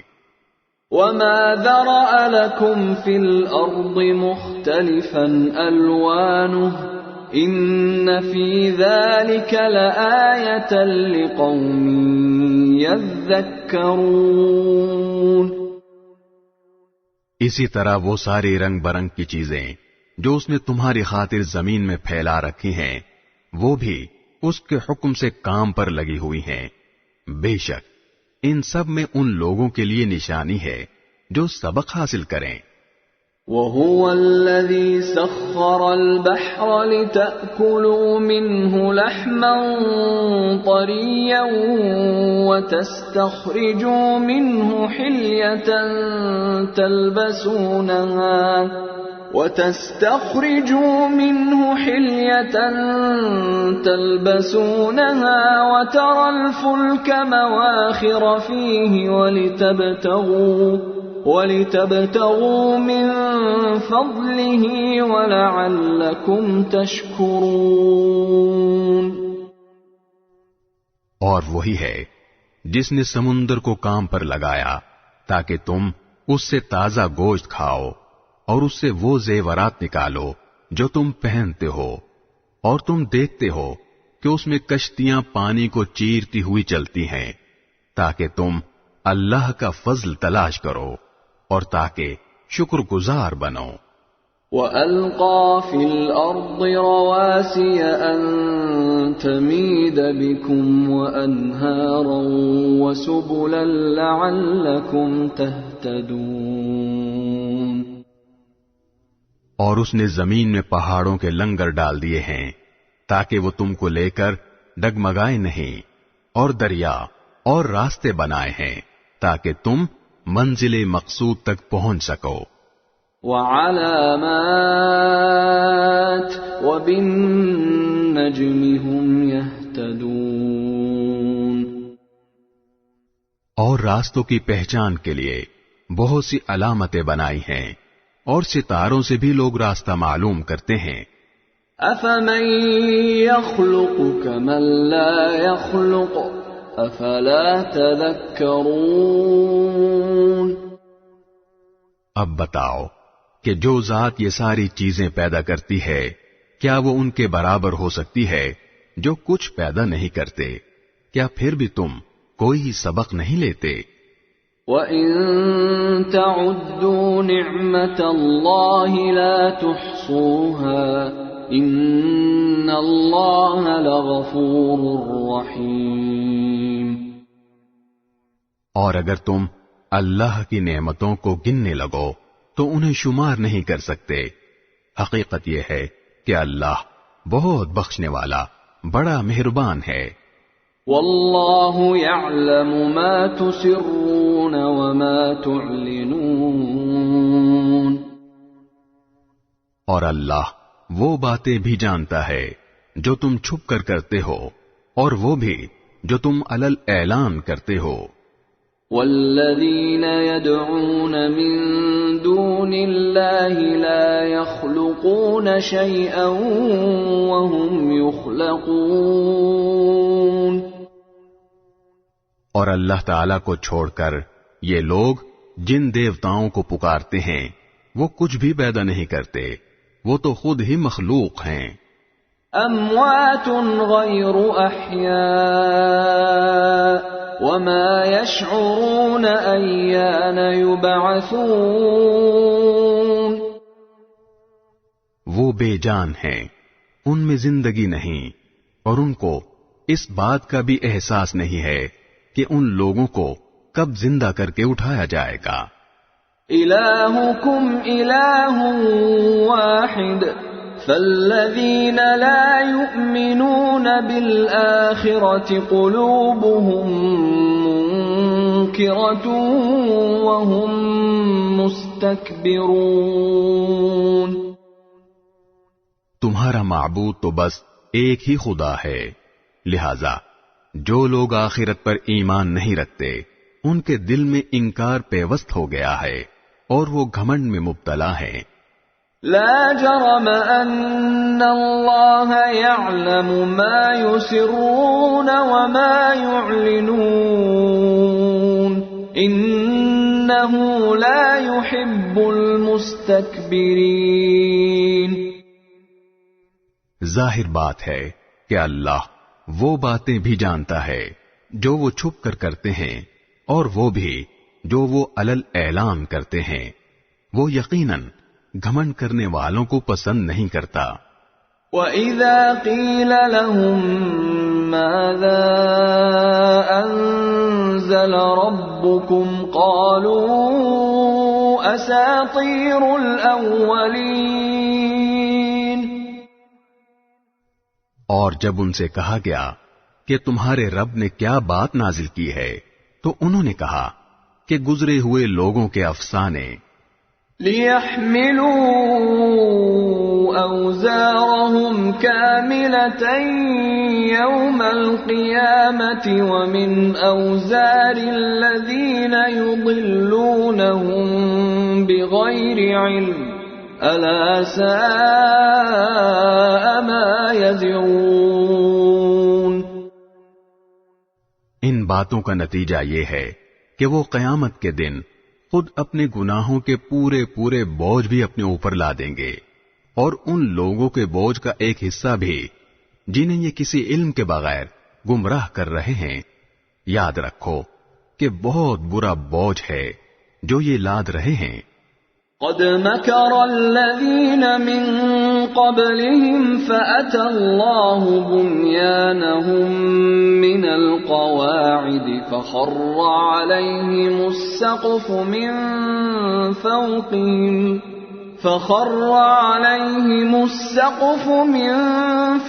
وَمَا ذَرَأَ لَكُمْ فِي الْأَرْضِ مُخْتَلِفًا أَلْوَانُهُ إِنَّ فِي ذَلِكَ لَآيَةً لِقَوْمٍ يَذَّكَّرُونَ اسی طرح وہ ساری رنگ برنگ کی چیزیں جو اس نے تمہاری خاطر زمین میں پھیلا رکھی ہیں وہ بھی اس کے حکم سے کام پر لگی ہوئی ہیں۔ بے شک ان سب میں ان لوگوں کے لیے نشانی ہے جو سبق حاصل کریں۔ وهو الذي سخر البحر لتأكلوا منه لحما طريا وتستخرجوا منه حلية تلبسونها وترى الفلك مواخر فيه ولتبتغوا من فضله ولعلكم تشکرون۔ اور وہی ہے جس نے سمندر کو کام پر لگایا تاکہ تم اس سے تازہ گوشت کھاؤ اور اس سے وہ زیورات نکالو جو تم پہنتے ہو، اور تم دیکھتے ہو کہ اس میں کشتیاں پانی کو چیرتی ہوئی چلتی ہیں تاکہ تم اللہ کا فضل تلاش کرو اور تاکہ شکر گزار بنو۔ وَأَلْقَى فِي الْأَرْضِ رَوَاسِيَ أَن تَمِيدَ بِكُمْ وَأَنْهَارًا وَسُبُلًا لَعَلَّكُمْ تَهْتَدُونَ۔ اور اس نے زمین میں پہاڑوں کے لنگر ڈال دیے ہیں تاکہ وہ تم کو لے کر ڈگمگائے نہیں، اور دریا اور راستے بنائے ہیں تاکہ تم منزل مقصود تک پہنچ سکو۔ وَعَلَامَاتٍ وَبِالنَّجْمِ هُمْ يَهْتَدُونَ۔ اور راستوں کی پہچان کے لیے بہت سی علامتیں بنائی ہیں، اور ستاروں سے بھی لوگ راستہ معلوم کرتے ہیں۔ أَفَمَن يَخْلُقُ كَمَن لَّا يَخْلُقُ أَفَلَا تَذَكَّرُونَ۔ اب بتاؤ کہ جو ذات یہ ساری چیزیں پیدا کرتی ہے، کیا وہ ان کے برابر ہو سکتی ہے جو کچھ پیدا نہیں کرتے؟ کیا پھر بھی تم کوئی سبق نہیں لیتے؟ وَإِن تَعُدُّوا نِعْمَةَ اللَّهِ لَا تُحْصُوهَا إِنَّ اللَّهَ لَغَفُورٌ رَّحِيمٌ۔ اور اگر تم اللہ کی نعمتوں کو گننے لگو تو انہیں شمار نہیں کر سکتے۔ حقیقت یہ ہے کہ اللہ بہت بخشنے والا، بڑا مہربان ہے۔ واللہ یعلم ما تسرون وما تعلنون۔ اور اللہ وہ باتیں بھی جانتا ہے جو تم چھپ کر کرتے ہو، اور وہ بھی جو تم علل اعلان کرتے ہو۔ والذین يدعون من دون اللہ لا يخلقون شیئا وهم يخلقون۔ اور اللہ تعالیٰ کو چھوڑ کر یہ لوگ جن دیوتاؤں کو پکارتے ہیں وہ کچھ بھی پیدا نہیں کرتے، وہ تو خود ہی مخلوق ہیں۔ اموات غیر احیاء وما يشعرون ایان یبعثون۔ وہ بے جان ہیں، ان میں زندگی نہیں، اور ان کو اس بات کا بھی احساس نہیں ہے کہ ان لوگوں کو کب زندہ کر کے اٹھایا جائے گا۔ الہکم الہ واحد فالذین لا یؤمنون بالآخرة قلوبهم منکرة وهم مستکبرون۔ تمہارا معبود تو بس ایک ہی خدا ہے، لہذا جو لوگ آخرت پر ایمان نہیں رکھتے ان کے دل میں انکار پیوست ہو گیا ہے اور وہ گھمنڈ میں مبتلا ہیں۔ لا جرم ان اللہ یعلم ما یسرون وما یعلنون انہ لا يحب المستکبرین۔ ظاہر بات ہے کہ اللہ وہ باتیں بھی جانتا ہے جو وہ چھپ کر کرتے ہیں، اور وہ بھی جو وہ علل اعلان کرتے ہیں، وہ یقیناً گھمنڈ کرنے والوں کو پسند نہیں کرتا۔ وَإِذَا قِيلَ لَهُم مَّاذَا أَنزَلَ رَبُّكُمْ قَالُوا أساطير الأولين. اور جب ان سے کہا گیا کہ تمہارے رب نے کیا بات نازل کی ہے تو انہوں نے کہا کہ گزرے ہوئے لوگوں کے افسانے. لِيَحْمِلُوا أَوْزَارَهُمْ كَامِلَةً يَوْمَ الْقِيَامَةِ وَمِنْ أَوْزَارِ الَّذِينَ يُضِلُّونَهُمْ بِغَيْرِ عِلْمٍ أَلَا سَاءَ مَا يَزِرُونَ. ان باتوں کا نتیجہ یہ ہے کہ وہ قیامت کے دن خود اپنے گناہوں کے پورے پورے بوجھ بھی اپنے اوپر لا دیں گے، اور ان لوگوں کے بوجھ کا ایک حصہ بھی جنہیں یہ کسی علم کے بغیر گمراہ کر رہے ہیں. یاد رکھو کہ بہت برا بوجھ ہے جو یہ لاد رہے ہیں. قد مكر الذين من قبلهم فأتى الله بنيانهم من القواعد فخر عليهم السقف من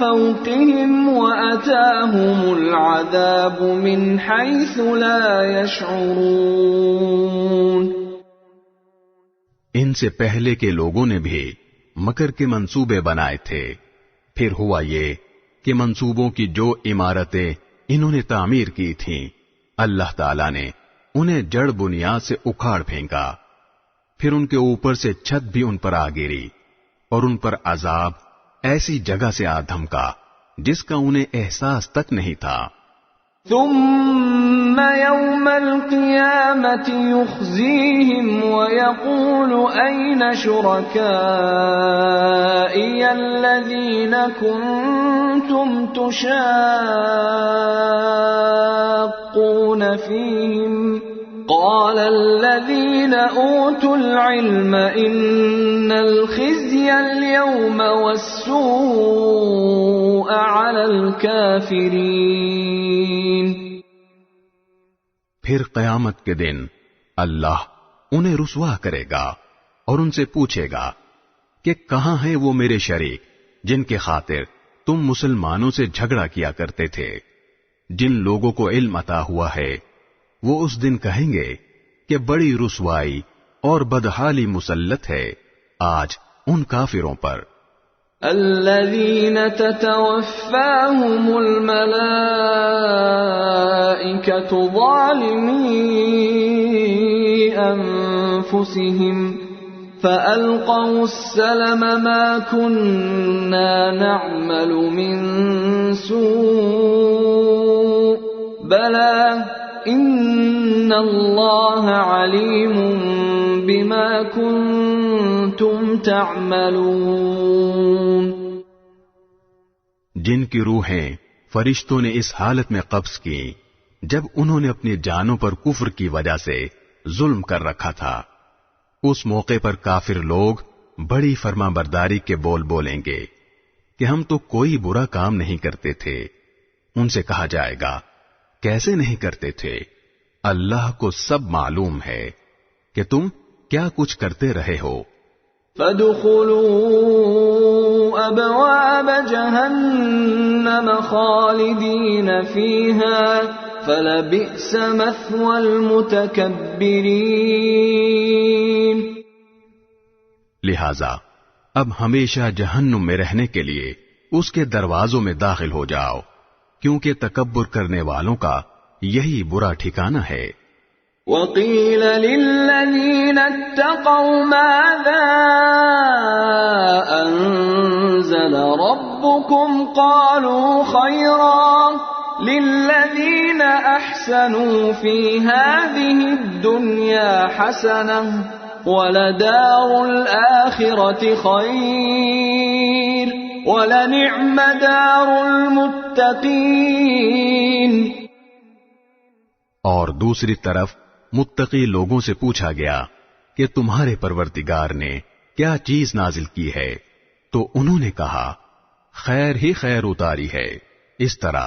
فوقهم وأتاهم العذاب من حيث لا يشعرون. ان سے پہلے کے لوگوں نے بھی مکر کے منصوبے بنائے تھے، پھر ہوا یہ کہ منصوبوں کی جو عمارتیں انہوں نے تعمیر کی تھیں اللہ تعالیٰ نے انہیں جڑ بنیاد سے اکھاڑ پھینکا، پھر ان کے اوپر سے چھت بھی ان پر آ گری اور ان پر عذاب ایسی جگہ سے آ دھمکا جس کا انہیں احساس تک نہیں تھا. ثم يوم القيامة يخزيهم ويقول أين شركائي الذين كنتم تشاقون فيهم قال الذين أوتوا العلم إن الخزي اليوم والسوء على الكافرين. پھر قیامت کے دن اللہ انہیں رسوا کرے گا اور ان سے پوچھے گا کہ کہاں ہیں وہ میرے شریک جن کے خاطر تم مسلمانوں سے جھگڑا کیا کرتے تھے. جن لوگوں کو علم عطا ہوا ہے وہ اس دن کہیں گے کہ بڑی رسوائی اور بدحالی مسلط ہے آج ان کافروں پر. الذين تتوفاهم الملائكة ظالمي أنفسهم فألقوا السلم ما كنا نعمل من سوء بلى إن الله عليم بما كنتم تعملون. جن کی روحیں فرشتوں نے اس حالت میں قبض کی جب انہوں نے اپنی جانوں پر کفر کی وجہ سے ظلم کر رکھا تھا، اس موقع پر کافر لوگ بڑی فرما برداری کے بول بولیں گے کہ ہم تو کوئی برا کام نہیں کرتے تھے. ان سے کہا جائے گا کیسے نہیں کرتے تھے؟ اللہ کو سب معلوم ہے کہ تم کیا کچھ کرتے رہے ہو. فَادْخُلُوا أَبْوَابَ جَهَنَّمَ خَالِدِينَ فِيهَا فَلَبِئْسَ مَثْوَى الْمُتَكَبِّرِينَ. لہذا اب ہمیشہ جہنم میں رہنے کے لیے اس کے دروازوں میں داخل ہو جاؤ، کیونکہ تکبر کرنے والوں کا یہی برا ٹھکانہ ہے. وَقِيلَ لِلَّذِينَ اتَّقَوْا مَاذَا أَنزَلَ رَبُّكُمْ قَالُوا خَيْرًا لِلَّذِينَ أَحْسَنُوا فِي هَذِهِ الدُّنْيَا حَسَنَةٌ وَلَدَارُ الْآخِرَةِ خَيْرٌ وَلَنِعْمَ دَارُ الْمُتَّقِينَ. اور دوسری طرف متقی لوگوں سے پوچھا گیا کہ تمہارے پروردگار نے کیا چیز نازل کی ہے، تو انہوں نے کہا خیر ہی خیر اتاری ہے. اس طرح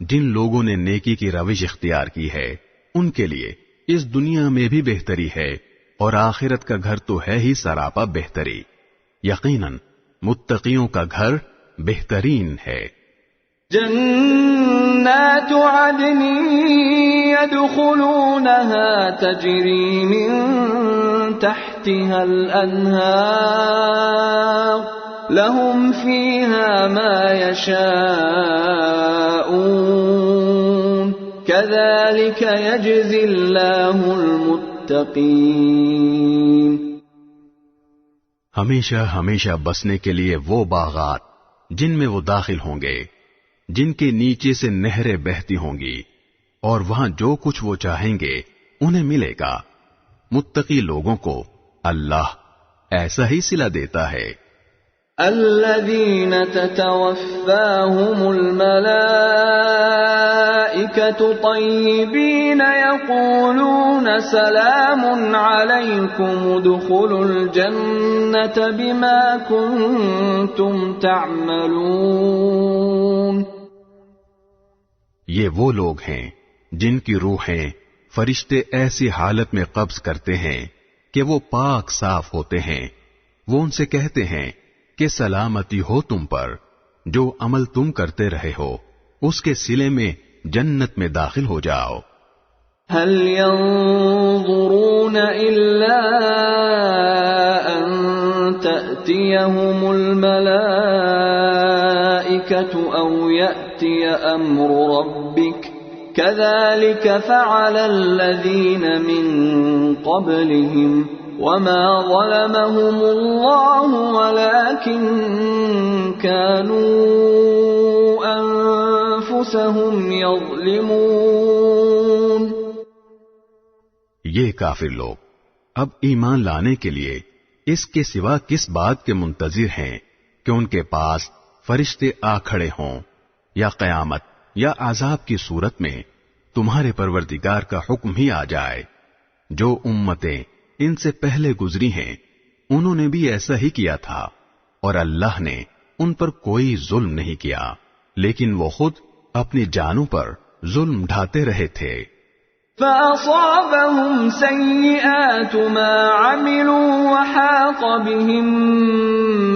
جن لوگوں نے نیکی کی روش اختیار کی ہے ان کے لیے اس دنیا میں بھی بہتری ہے اور آخرت کا گھر تو ہے ہی سراپا بہتری. یقیناً متقیوں کا گھر بہترین ہے. جنات عدن يدخلونها تجري من تحتها الأنهار لهم فيها ما يشاءون كذلك يجزي الله المتقين. ہمیشہ ہمیشہ بسنے کے لیے وہ باغات جن میں وہ داخل ہوں گے، جن کے نیچے سے نہریں بہتی ہوں گی، اور وہاں جو کچھ وہ چاہیں گے انہیں ملے گا. متقی لوگوں کو اللہ ایسا ہی صلہ دیتا ہے. الذين تتوفاهم الملائكة طيبين يقولون سلام عليكم ادخلوا الجنة بما كنتم تعملون. یہ وہ لوگ ہیں جن کی روحیں فرشتے ایسی حالت میں قبض کرتے ہیں کہ وہ پاک صاف ہوتے ہیں. وہ ان سے کہتے ہیں کہ سلامتی ہو تم پر، جو عمل تم کرتے رہے ہو اس کے صلے میں جنت میں داخل ہو جاؤ. هل ينظرون إلا أن تأتيهم الملائكة أو يأتي أمر ربك كذلك فعل الذين من قبلهم وما ظلمهم الله ولكن كانوا أنفسهم يظلمون. یہ کافر لوگ اب ایمان لانے کے لیے اس کے سوا کس بات کے منتظر ہیں کہ ان کے پاس فرشتے آ کھڑے ہوں، یا قیامت یا عذاب کی صورت میں تمہارے پروردگار کا حکم ہی آ جائے. جو امتیں ان سے پہلے گزری ہیں انہوں نے بھی ایسا ہی کیا تھا، اور اللہ نے ان پر کوئی ظلم نہیں کیا، لیکن وہ خود اپنی جانوں پر ظلم ڈھاتے رہے تھے. فأصابهم سيئات ما عملوا وحاق بهم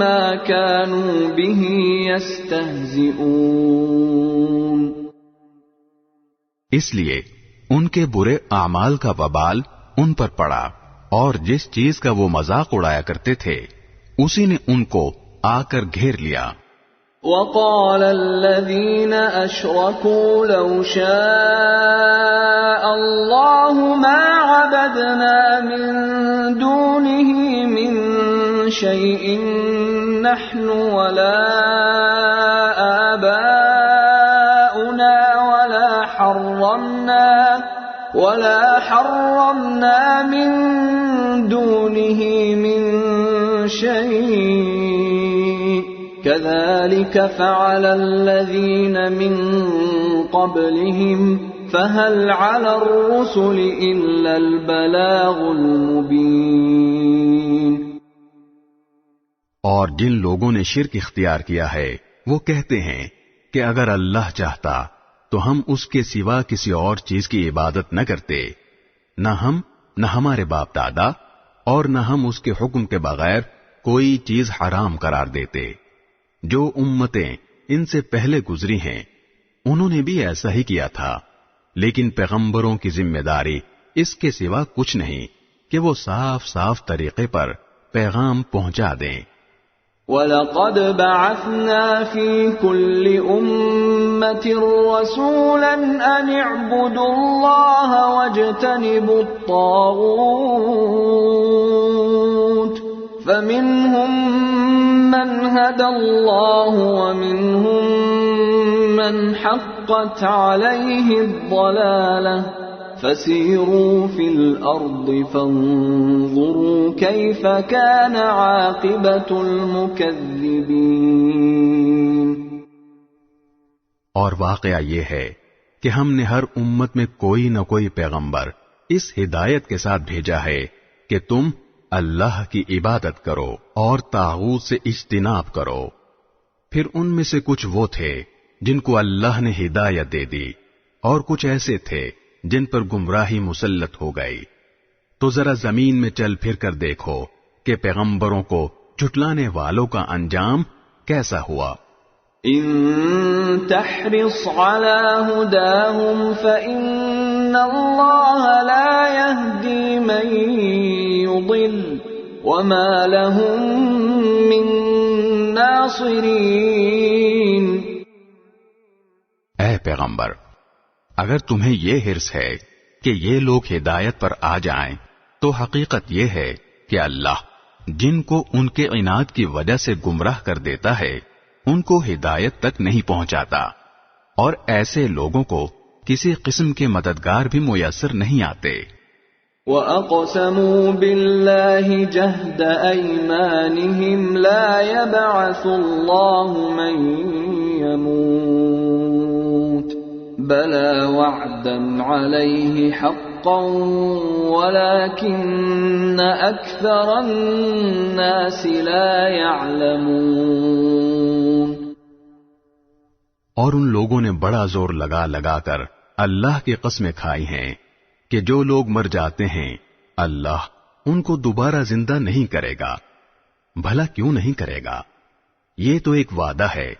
ما كانوا به يستهزئون. اس لیے ان کے برے اعمال کا وبال ان پر پڑا، اور جس چیز کا وہ مذاق اڑایا کرتے تھے اسی نے ان کو آ کر گھیر لیا. وقال الذين أشركوا لو شاء الله ما عبدنا من دونه من شيء نحن ولا آباؤنا ولا حرمنا من دونه من شيء كذلك فعل الذين من قبلهم فهل على الرسل إلا البلاغ المبين. اور جن لوگوں نے شرک اختیار کیا ہے وہ کہتے ہیں کہ اگر اللہ چاہتا تو ہم اس کے سوا کسی اور چیز کی عبادت نہ کرتے، نہ ہم نہ ہمارے باپ دادا، اور نہ ہم اس کے حکم کے بغیر کوئی چیز حرام قرار دیتے. جو امتیں ان سے پہلے گزری ہیں انہوں نے بھی ایسا ہی کیا تھا، لیکن پیغمبروں کی ذمہ داری اس کے سوا کچھ نہیں کہ وہ صاف صاف طریقے پر پیغام پہنچا دیں. وَلَقَدْ بَعَثْنَا فِي كُلِّ أُمَّةٍ رَّسُولًا أَنِ اعْبُدُوا اللَّهَ وَاجْتَنِبُوا الطَّاغُوتَ فَمِنْهُمْ مَنْ هَدَى اللَّهُ وَمِنْهُمْ مَنْ حَقَّتْ عَلَيْهِ الضَّلَالَةُ فَسِيرُوا فِي الْأَرْضِ فَانظُرُوا كَيْفَ كَانَ عَاقِبَةُ الْمُكَذِّبِينَ. اور واقعہ یہ ہے کہ ہم نے ہر امت میں کوئی نہ کوئی پیغمبر اس ہدایت کے ساتھ بھیجا ہے کہ تم اللہ کی عبادت کرو اور طاغوت سے اجتناب کرو. پھر ان میں سے کچھ وہ تھے جن کو اللہ نے ہدایت دے دی، اور کچھ ایسے تھے جن پر گمراہی مسلط ہو گئی. تو ذرا زمین میں چل پھر کر دیکھو کہ پیغمبروں کو جھٹلانے والوں کا انجام کیسا ہوا۔ ان تحرص على هداهم فإن الله لا يهدي من يضل وما لهم من ناصرين۔ اے پیغمبر، اگر تمہیں یہ حرص ہے کہ یہ لوگ ہدایت پر آ جائیں تو حقیقت یہ ہے کہ اللہ جن کو ان کے عناد کی وجہ سے گمراہ کر دیتا ہے ان کو ہدایت تک نہیں پہنچاتا، اور ایسے لوگوں کو کسی قسم کے مددگار بھی میسر نہیں آتے۔ وَأَقْسَمُوا بِاللَّهِ جَهْدَ أَيْمَانِهِمْ لَا يَبْعَثُ اللَّهُ مَن يَمُوتُ بَلَى وَعْدًا عَلَيْهِ حَقًّا وَلَكِنَّ أَكْثَرَ النَّاسِ لَا يَعْلَمُونَ۔ اور ان لوگوں نے بڑا زور لگا لگا کر اللہ کی قسمیں کھائی ہیں کہ جو لوگ مر جاتے ہیں اللہ ان کو دوبارہ زندہ نہیں کرے گا۔ بھلا کیوں نہیں کرے گا؟ یہ تو ایک وعدہ ہے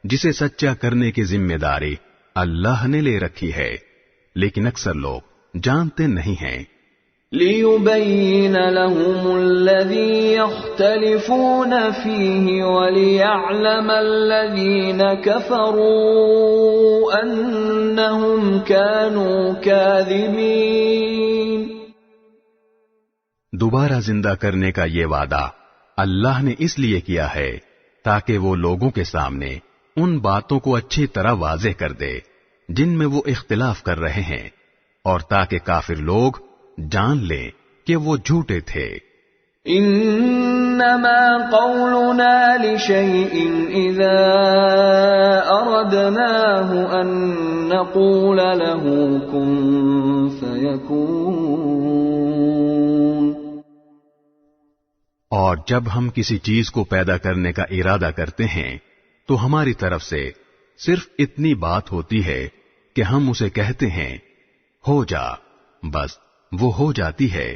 جسے سچا کرنے کی ذمہ داری اللہ نے لے رکھی ہے، لیکن اکثر لوگ جانتے نہیں ہیں۔ لِيُبَيِّنَ لَهُمُ الَّذِي يَخْتَلِفُونَ فِيهِ وَلِيَعْلَمَ الَّذِينَ كَفَرُوا أَنَّهُمْ كَانُوا كَاذِبِينَ۔ دوبارہ زندہ کرنے کا یہ وعدہ اللہ نے اس لیے کیا ہے تاکہ وہ لوگوں کے سامنے ان باتوں کو اچھی طرح واضح کر دے جن میں وہ اختلاف کر رہے ہیں، اور تاکہ کافر لوگ جان لیں کہ وہ جھوٹے تھے۔ انما قولنا لشيء اذا اردناه ان نقول له كن فيكون۔ اور جب ہم کسی چیز کو پیدا کرنے کا ارادہ کرتے ہیں تو ہماری طرف سے صرف اتنی بات ہوتی ہے کہ ہم اسے کہتے ہیں ہو جا، بس وہ ہو جاتی ہے۔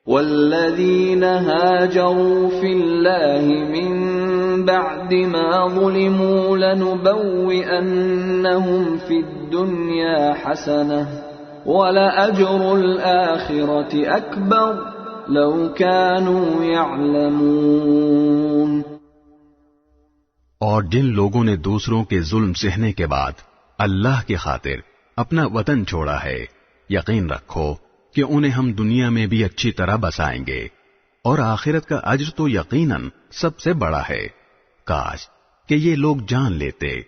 والذین هاجروا فی اللہ من بعد ما ظلموا لنبوئنہم فی الدنیا حسنہ ولأجر الآخرة اکبر لو كانوا يعلمون۔ اور جن لوگوں نے دوسروں کے ظلم سہنے کے بعد اللہ کی خاطر اپنا وطن چھوڑا ہے، یقین رکھو کہ انہیں ہم دنیا میں بھی اچھی طرح بسائیں گے، اور آخرت کا اجر تو یقیناً سب سے بڑا ہے۔ کاش کہ یہ لوگ جان لیتے۔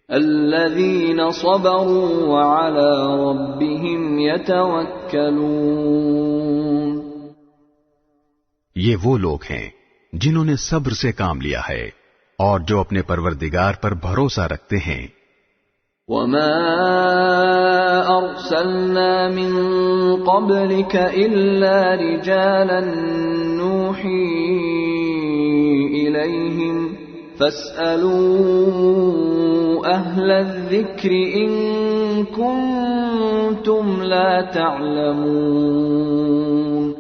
الذین صبروا وعلی ربهم یتوکلون۔ یہ وہ لوگ ہیں جنہوں نے صبر سے کام لیا ہے اور جو اپنے پروردگار پر بھروسہ رکھتے ہیں۔ وَمَا أَرْسَلْنَا مِن قَبْلِكَ إِلَّا رِجَالًا نُوحِي إِلَيْهِمْ فَاسْأَلُوا أَهْلَ الذِّكْرِ إِن كُنتُمْ لَا تَعْلَمُونَ۔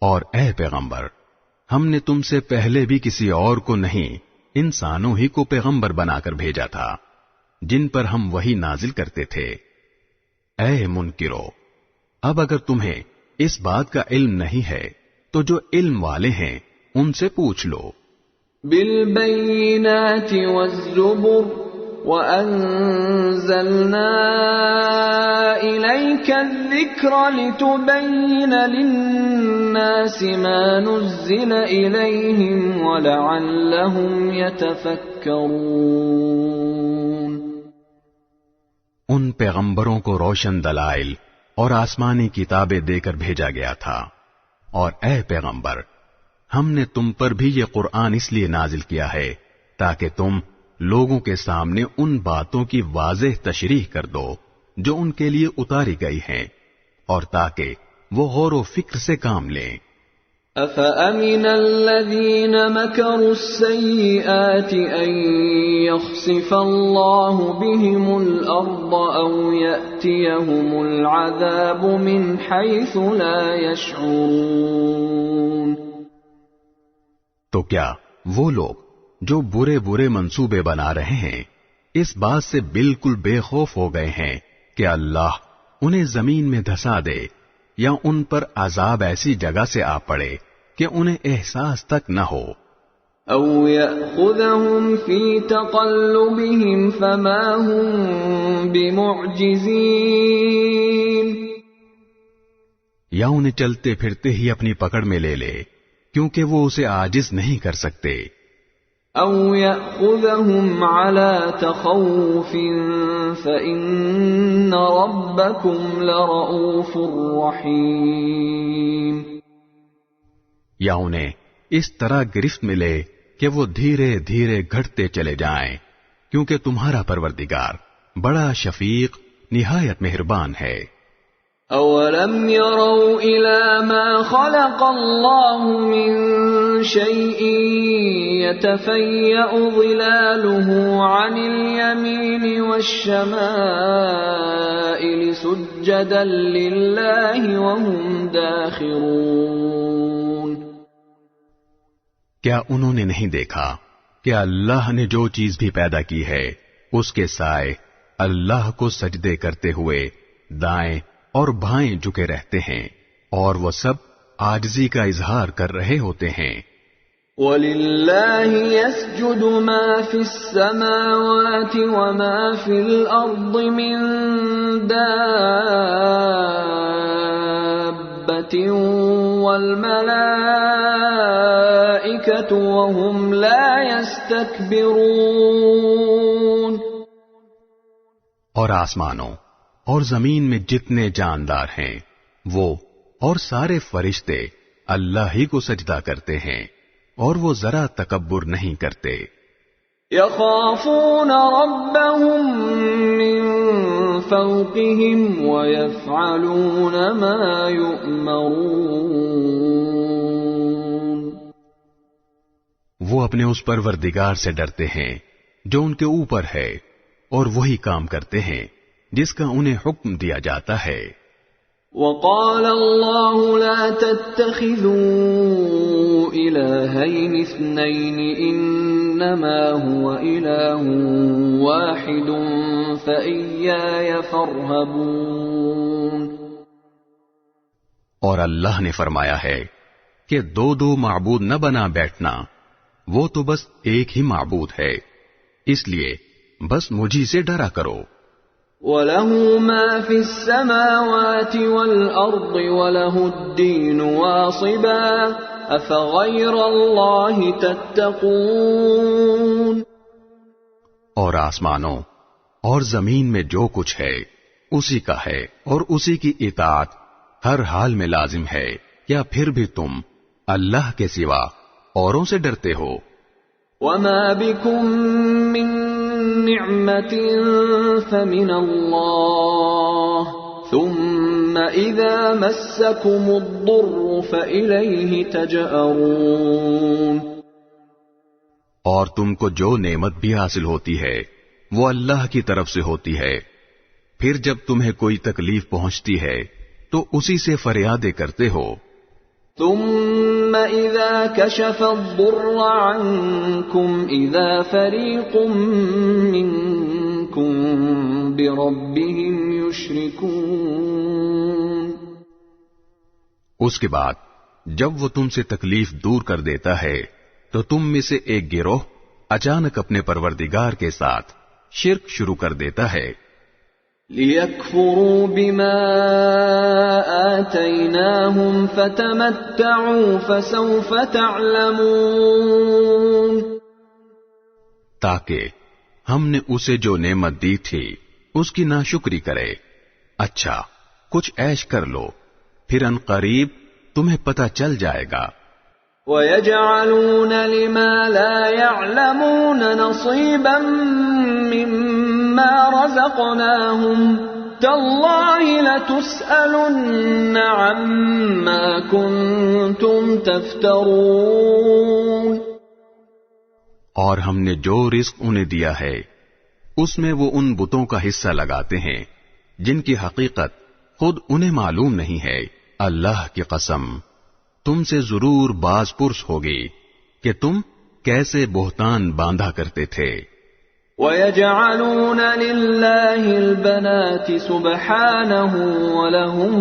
اور اے پیغمبر، ہم نے تم سے پہلے بھی کسی اور کو نہیں، انسانوں ہی کو پیغمبر بنا کر بھیجا تھا جن پر ہم وحی نازل کرتے تھے۔ اے منکرو، اب اگر تمہیں اس بات کا علم نہیں ہے تو جو علم والے ہیں ان سے پوچھ لو۔ بالبینات والزبر وَأَنزَلْنَا إِلَيْكَ الذِّكْرَ لِتُبَيِّنَ لِلنَّاسِ مَا نُزِّلَ إِلَيْهِمْ وَلَعَلَّهُمْ يَتَفَكَّرُونَ۔ ان پیغمبروں کو روشن دلائل اور آسمانی کتابیں دے کر بھیجا گیا تھا، اور اے پیغمبر، ہم نے تم پر بھی یہ قرآن اس لیے نازل کیا ہے تاکہ تم لوگوں کے سامنے ان باتوں کی واضح تشریح کر دو جو ان کے لیے اتاری گئی ہیں، اور تاکہ وہ غور و فکر سے کام لیں۔ أفأمن الذين مكروا السيئات أن يخسف الله بهم الأرض أو يأتيهم العذاب من حيث لا يشعرون۔ تو کیا وہ لوگ جو برے برے منصوبے بنا رہے ہیں اس بات سے بالکل بے خوف ہو گئے ہیں کہ اللہ انہیں زمین میں دھسا دے یا ان پر عذاب ایسی جگہ سے آ پڑے کہ انہیں احساس تک نہ ہو، أو يأخذهم في تقلبهم فما هم بمعجزين، یا انہیں چلتے پھرتے ہی اپنی پکڑ میں لے لے کیونکہ وہ اسے عاجز نہیں کر سکتے، أو يأخذهم على تخوف فإن ربكم لرؤوف رحيم، یا انہیں اس طرح گرفت میں لے کہ وہ دھیرے دھیرے گھٹتے چلے جائیں کیونکہ تمہارا پروردگار بڑا شفیق نہایت مہربان ہے۔ أولم يروا إلى ما خلق الله من شيء يتفيأ ظلاله عن اليمين والشمائل سجدا لله وهم داخرون، کیا انہوں نے نہیں دیکھا کہ اللہ نے جو چیز بھی پیدا کی ہے اس کے سائے اللہ کو سجدے کرتے ہوئے دائیں اور بھائیں جھکے رہتے ہیں اور وہ سب عاجزی کا اظہار کر رہے ہوتے ہیں۔ وَلِلَّهِ يَسْجُدُ مَا فِي السَّمَاوَاتِ وَمَا فِي الْأَرْضِ مِن دَابَّةٍ وَالْمَلَائِكَةُ وَهُمْ لَا يَسْتَكْبِرُونَ، اور آسمانوں اور زمین میں جتنے جاندار ہیں وہ اور سارے فرشتے اللہ ہی کو سجدہ کرتے ہیں اور وہ ذرا تکبر نہیں کرتے۔ يَخَافُونَ رَبَّهُم مِّن فَوْقِهِمْ وَيَفْعَلُونَ مَا يُؤْمَرُونَ، وہ اپنے اس پروردگار سے ڈرتے ہیں جو ان کے اوپر ہے اور وہی کام کرتے ہیں جس کا انہیں حکم دیا جاتا ہے۔ وَقَالَ اللَّهُ لَا تَتَّخِذُوا إِلَٰهَيْنِ اثْنَيْنِ إِنَّمَا هُوَ إِلَٰهٌ وَاحِدٌ فَإِيَّايَ فَارْهَبُونِ، اور اللہ نے فرمایا ہے کہ دو دو معبود نہ بنا بیٹھنا، وہ تو بس ایک ہی معبود ہے، اس لیے بس مجھی سے ڈرا کرو۔ وَلَهُ مَا فِي السَّمَاوَاتِ وَالْأَرْضِ وَلَهُ الدِّينُ وَاصِبًا أَفَغَيْرَ اللَّهِ تَتَّقُونَ، اور آسمانوں اور زمین میں جو کچھ ہے اسی کا ہے اور اسی کی اطاعت ہر حال میں لازم ہے، یا پھر بھی تم اللہ کے سوا اوروں سے ڈرتے ہو؟ وَمَا بِكُم مِّن نِّعْمَةٍ فَمِنَ اللَّهِ ثُمَّ إِذَا مَسَّكُمُ الضُّرُّ فَإِلَيْهِ تَجْأَرُونَ، اور تم کو جو نعمت بھی حاصل ہوتی ہے وہ اللہ کی طرف سے ہوتی ہے، پھر جب تمہیں کوئی تکلیف پہنچتی ہے تو اسی سے فریادیں کرتے ہو۔ ثم إذا كشف الضر عنكم إذا فريق منكم بربهم يشركون، اس کے بعد جب وہ تم سے تکلیف دور کر دیتا ہے تو تم میں سے ایک گروہ اچانک اپنے پروردگار کے ساتھ شرک شروع کر دیتا ہے۔ لِيَكْفُرُوا بِمَا آتَيْنَاهُمْ فَتَمَتَّعُوا فَسَوْفَ تَعْلَمُونَ، تاکہ ہم نے اسے جو نعمت دی تھی اس کی ناشکری کرے۔ اچھا کچھ عیش کر لو، پھر ان قریب تمہیں پتہ چل جائے گا۔ وَيَجْعَلُونَ لِمَا لَا يَعْلَمُونَ نَصِيبًا مِّمَّا رَزَقْنَاهُمْ تاللہ لتسألن عما کنتم تفترون. اور ہم نے جو رزق انہیں دیا ہے اس میں وہ ان بتوں کا حصہ لگاتے ہیں جن کی حقیقت خود انہیں معلوم نہیں ہے. اللہ کی قسم تم سے ضرور باز پرس ہوگی کہ تم کیسے بہتان باندھا کرتے تھے. وَيَجْعَلُونَ لِلَّهِ الْبَنَاتِ سُبْحَانَهُ وَلَهُم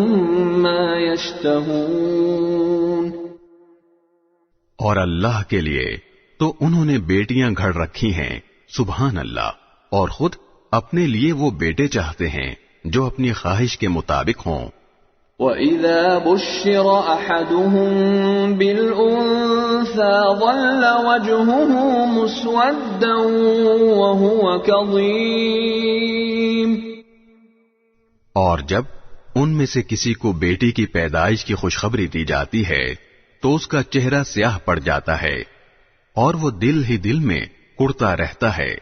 مَّا يَشْتَهُونَ. اور اللہ کے لیے تو انہوں نے بیٹیاں گھڑ رکھی ہیں سبحان اللہ، اور خود اپنے لیے وہ بیٹے چاہتے ہیں جو اپنی خواہش کے مطابق ہوں. وَإِذَا بُشِّرَ أَحَدُهُم بِالْأُنثَىٰ ظَلَّ وَجْهُهُ مُسْوَدًّا وَهُوَ كَظِيمٌ. اور جب ان میں سے کسی کو بیٹی کی پیدائش کی خوشخبری دی جاتی ہے تو اس کا چہرہ سیاہ پڑ جاتا ہے اور وہ دل ہی دل میں کڑتا رہتا ہے.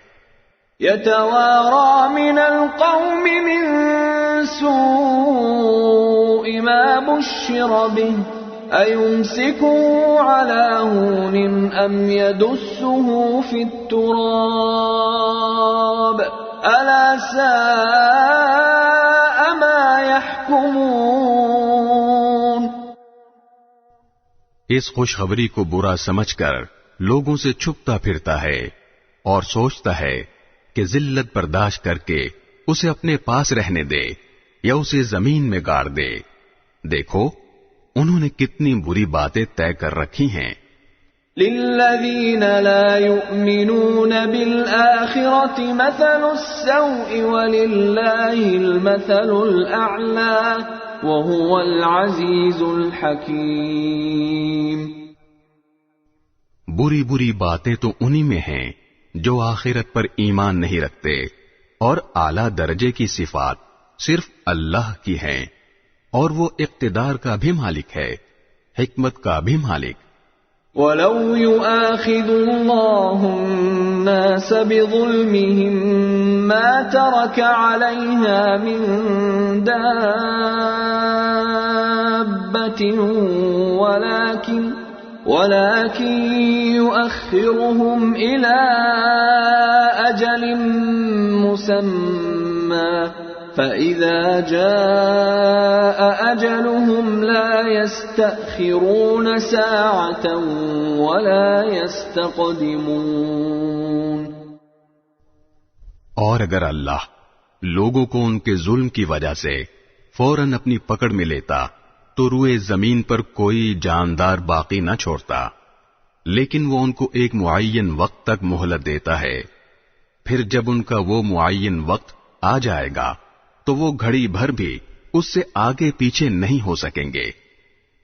يَتَوَارَى مِنَ الْقَوْمِ مِنْ سُوءِ مَا بُشِّرَ بِهِ أَيُمْسِكُهُ عَلَى هُونٍ أَمْ يَدُسُّهُ فِي التُّرَابِ أَلَا سَاءَ مَا يَحْكُمُونَ. اس خوشخبری کو برا سمجھ کر لوگوں سے چھپتا پھرتا ہے اور سوچتا ہے کہ ذلت برداشت کر کے اسے اپنے پاس رہنے دے یا اسے زمین میں گاڑ دے. دیکھو انہوں نے کتنی بری باتیں طے کر رکھی ہیں. لِلَّذِينَ لَا يُؤْمِنُونَ بِالْآخِرَةِ مَثَلُ السَّوْءِ وَلِلَّهِ الْمَثَلُ الْأَعْلَى وَهُوَ الْعَزِيزُ الْحَكِيمُ. بری بری باتیں تو انہی میں ہیں جو آخرت پر ایمان نہیں رکھتے، اور اعلیٰ درجے کی صفات صرف اللہ کی ہیں، اور وہ اقتدار کا بھی مالک ہے، حکمت کا بھی مالک. وَلَوْ يُؤَاخِذُ اللَّهُ النَّاسَ بِظُلْمِهِمْ مَا تَرَكَ عَلَيْهَا مِن دَابَّةٍ ولكن يؤخرهم إلى أجل مسمى فإذا جاء أجلهم لا يستأخرون ساعة ولا يستقدمون. اور اگر اللہ لوگوں کو ان کے ظلم کی وجہ سے فوراً اپنی پکڑ میں لیتا تو روئے زمین پر کوئی جاندار باقی نہ چھوڑتا، لیکن وہ ان کو ایک معین وقت تک مہلت دیتا ہے. پھر جب ان کا وہ معین وقت آ جائے گا تو وہ گھڑی بھر بھی اس سے آگے پیچھے نہیں ہو سکیں گے.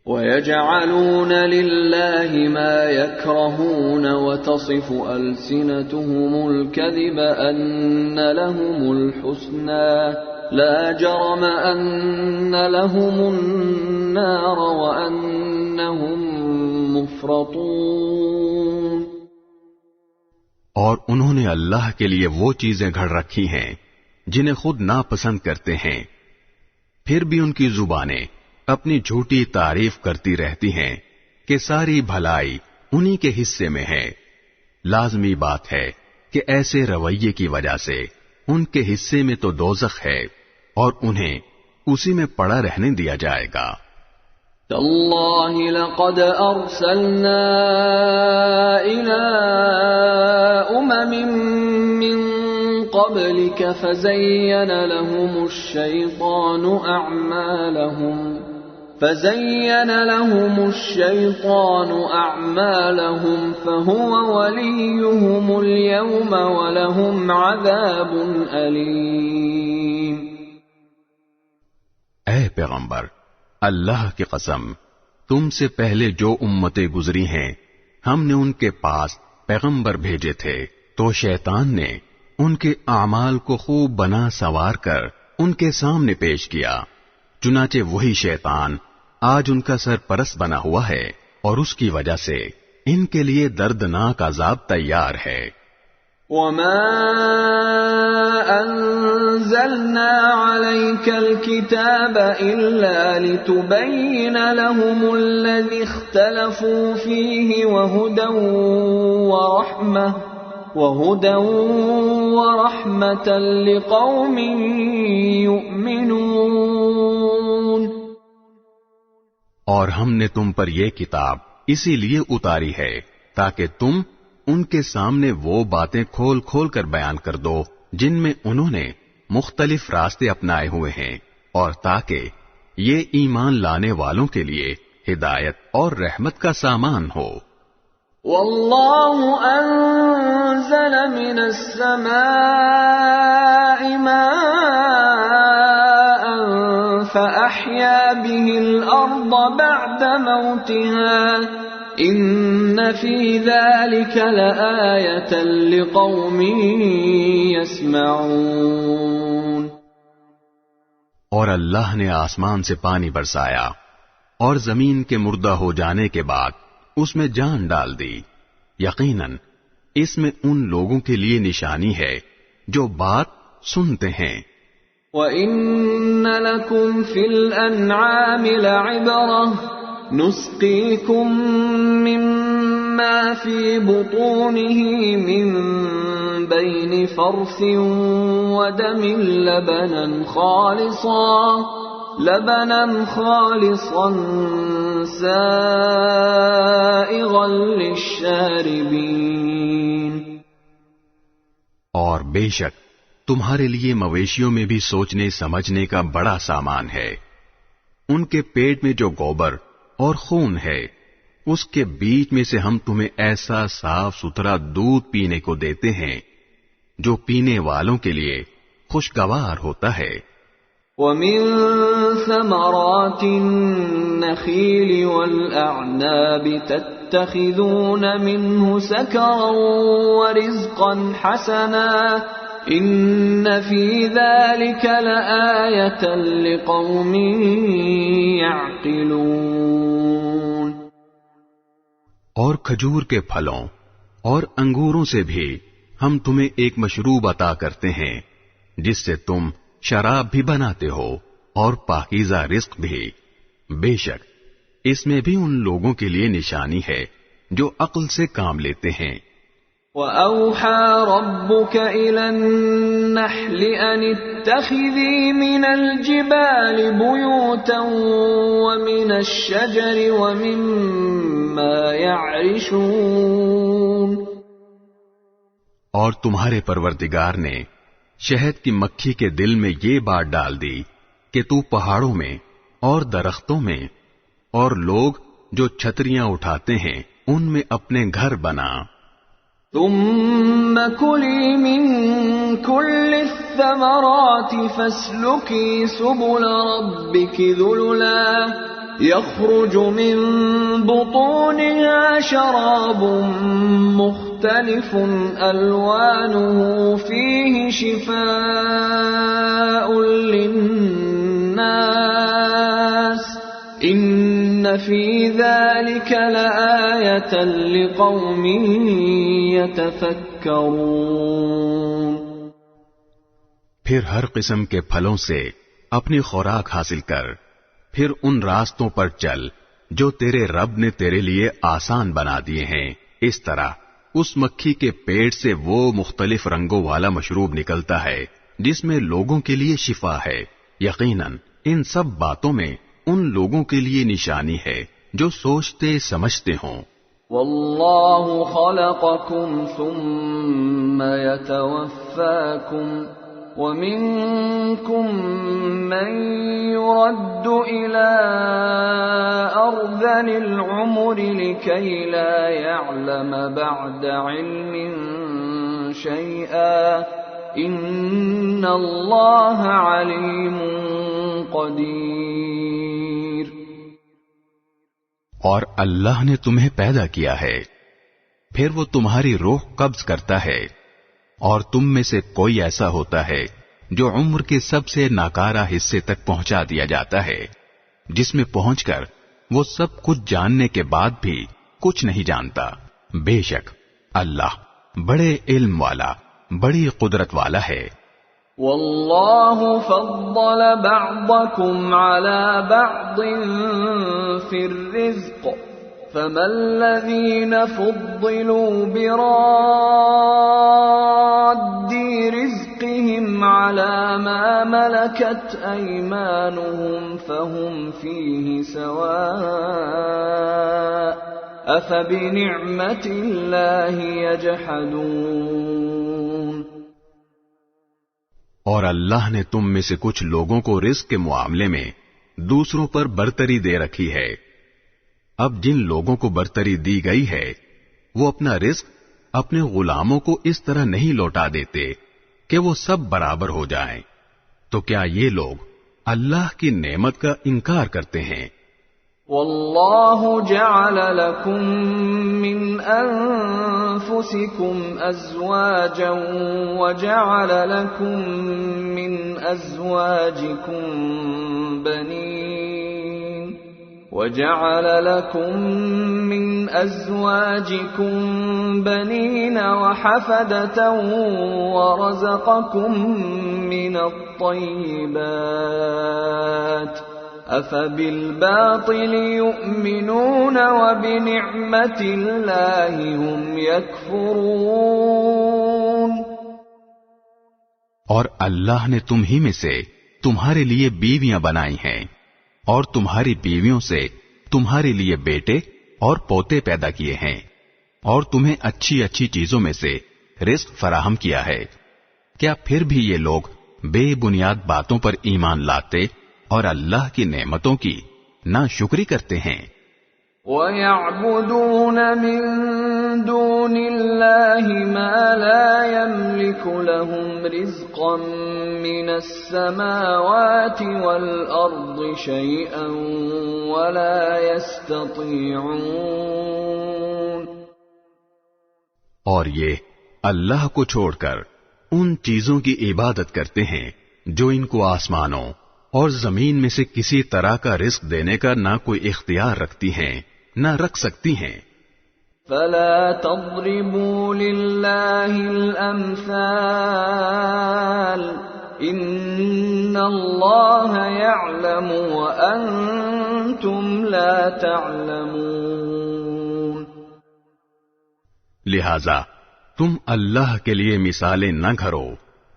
وَيَجْعَلُونَ لِلَّهِ مَا يَكْرَهُونَ وَتَصِفُ أَلْسِنَتُهُمُ الْكَذِبَ أَنَّ لَهُمُ الْحُسْنَى لَا جَرَمَ أَنَّ لَهُمُ النَّارَ وَأَنَّهُمْ مُفْرَطُونَ. اور انہوں نے اللہ کے لیے وہ چیزیں گھڑ رکھی ہیں جنہیں خود ناپسند کرتے ہیں، پھر بھی ان کی زبانیں اپنی جھوٹی تعریف کرتی رہتی ہیں کہ ساری بھلائی انہی کے حصے میں ہے. لازمی بات ہے کہ ایسے رویے کی وجہ سے ان کے حصے میں تو دوزخ ہے اور انہیں اسی میں پڑا رہنے دیا جائے گا. تاللہ لقد ارسلنا الى امم من قبلك فزين لهم الشيطان اعمالهم فهو وليهم اليوم ولهم عذاب الیم. اے پیغمبر، اللہ کی قسم، تم سے پہلے جو امتیں گزری ہیں ہم نے ان کے پاس پیغمبر بھیجے تھے تو شیطان نے ان کے اعمال کو خوب بنا سنوار کر ان کے سامنے پیش کیا. چنانچہ وہی شیطان آج ان کا سرپرست بنا ہوا ہے اور اس کی وجہ سے ان کے لیے دردناک عذاب تیار ہے. وما أنزلنا عليك الكتاب إلا لتبين لهم الذي اختلفوا فيه وهدى ورحمة لقوم يؤمنون. اور ہم نے تم پر یہ کتاب اسی لیے اتاری ہے تاکہ تم ان کے سامنے وہ باتیں کھول کھول کر بیان کر دو جن میں انہوں نے مختلف راستے اپنائے ہوئے ہیں، اور تاکہ یہ ایمان لانے والوں کے لیے ہدایت اور رحمت کا سامان ہو. واللہ انزل من السماء ماء فأحيا به الأرض بعد موتها ان فی ذلک لآیۃ لقوم یسمعون. اور اللہ نے آسمان سے پانی برسایا اور زمین کے مردہ ہو جانے کے بعد اس میں جان ڈال دی. یقیناً اس میں ان لوگوں کے لیے نشانی ہے جو بات سنتے ہیں. وَإِنَّ لَكُمْ فِي الْأَنْعَامِ لَعِبْرَةً نسقيكم مما في بطونه من بين فرث ودم لبنا خالصا سائغا للشاربين. اور بے شک تمہارے لیے مویشیوں میں بھی سوچنے سمجھنے کا بڑا سامان ہے. ان کے پیٹ میں جو گوبر اور خون ہے اس کے بیچ میں سے ہم تمہیں ایسا صاف ستھرا دودھ پینے کو دیتے ہیں جو پینے والوں کے لیے خوشگوار ہوتا ہے. وَمِن ثَمَرَاتِ النَّخِيلِ وَالْأَعْنَابِ تَتَّخِذُونَ مِنْهُ سَكَرًا وَرِزْقًا حَسَنًا ان فی ذلک لآیۃ لقوم یعقلون. اور کھجور کے پھلوں اور انگوروں سے بھی ہم تمہیں ایک مشروب عطا کرتے ہیں جس سے تم شراب بھی بناتے ہو اور پاکیزہ رزق بھی. بے شک اس میں بھی ان لوگوں کے لیے نشانی ہے جو عقل سے کام لیتے ہیں. وَأَوْحَى رَبُّكَ إِلَى النَّحْلِ أَنِ اتَّخِذِي مِنَ الْجِبَالِ بُيُوتًا وَمِنَ الشَّجَرِ وَمِمَّا يَعْرِشُونَ. اور تمہارے پروردگار نے شہد کی مکھی کے دل میں یہ بات ڈال دی کہ تو پہاڑوں میں اور درختوں میں اور لوگ جو چھتریاں اٹھاتے ہیں ان میں اپنے گھر بنا. ثم كلي من كل الثمرات فاسلكي سبل ربك ذللا يخرج من بطونها شراب مختلف ألوانه فيه شفاء للناس ان فی ذلک لآیۃ لقوم یتفکرون. پھر ہر قسم کے پھلوں سے اپنی خوراک حاصل کر، پھر ان راستوں پر چل جو تیرے رب نے تیرے لیے آسان بنا دیے ہیں. اس طرح اس مکھی کے پیٹ سے وہ مختلف رنگوں والا مشروب نکلتا ہے جس میں لوگوں کے لیے شفا ہے. یقیناً ان سب باتوں میں ان لوگوں کے لیے نشانی ہے جو سوچتے سمجھتے ہوں. واللہ خلقکم ثم یتوفاکم ومنکم من يرد الى ارذل العمر لكي لا يعلم بعد علم شيئا ان اللہ علیم قدیر. اور اللہ نے تمہیں پیدا کیا ہے، پھر وہ تمہاری روح قبض کرتا ہے، اور تم میں سے کوئی ایسا ہوتا ہے جو عمر کے سب سے ناکارہ حصے تک پہنچا دیا جاتا ہے، جس میں پہنچ کر وہ سب کچھ جاننے کے بعد بھی کچھ نہیں جانتا. بے شک اللہ بڑے علم والا، بڑی قدرت والا ہے. والله فضل بعضكم على بعض في الرزق فما الذين فضلوا براد رزقهم على ما ملكت أيمانهم فهم فيه سواء أفبنعمة الله يجحدون۔ اور اللہ نے تم میں سے کچھ لوگوں کو رزق کے معاملے میں دوسروں پر برتری دے رکھی ہے۔ اب جن لوگوں کو برتری دی گئی ہے وہ اپنا رزق اپنے غلاموں کو اس طرح نہیں لوٹا دیتے کہ وہ سب برابر ہو جائیں، تو کیا یہ لوگ اللہ کی نعمت کا انکار کرتے ہیں؟ واللہ جعل لکم من انفسکم ازواجا وجعل لکم من ازواجکم بنین وجعل لكم من أزواجكم بنين وحفدة ورزقكم من الطيبات أفبالباطل يؤمنون وبنعمة الله هم يكفرون۔ اور اللہ نے تم ہی میں سے تمہارے لیے بیویاں بنائی ہیں اور تمہاری بیویوں سے تمہارے لیے بیٹے اور پوتے پیدا کیے ہیں، اور تمہیں اچھی اچھی چیزوں میں سے رزق فراہم کیا ہے۔ کیا پھر بھی یہ لوگ بے بنیاد باتوں پر ایمان لاتے اور اللہ کی نعمتوں کی ناشکری کرتے ہیں؟ وَيَعْبُدُونَ مِن دُونِ اللَّهِ مَا لَا يَمْلِكُ لَهُمْ رِزْقًا مِّنَ السَّمَاوَاتِ وَالْأَرْضِ شَيْئًا وَلَا يَسْتَطِيعُونَ۔ اور یہ اللہ کو چھوڑ کر ان چیزوں کی عبادت کرتے ہیں جو ان کو آسمانوں اور زمین میں سے کسی طرح کا رزق دینے کا نہ کوئی اختیار رکھتی ہیں نہ رکھ سکتی ہیں۔ فلا تضربوا لله الامثال ان الله يعلم وانتم لا تعلمون۔ لہذا تم اللہ کے لیے مثالیں نہ گھڑو،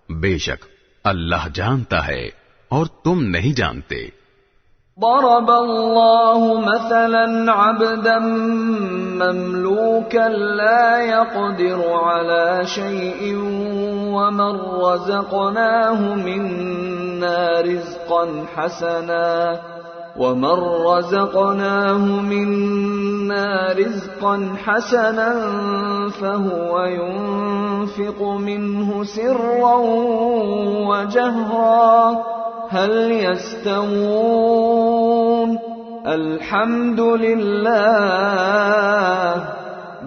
بے شک اللہ جانتا ہے اور تم نہیں جانتے۔ ضرب الله مثلا عبدا مملوكا لا يقدر على شيء ومن رزقناه منا رزقا حسنا فهو ينفق منه سرا وجهرا هل يستوون الحمد لله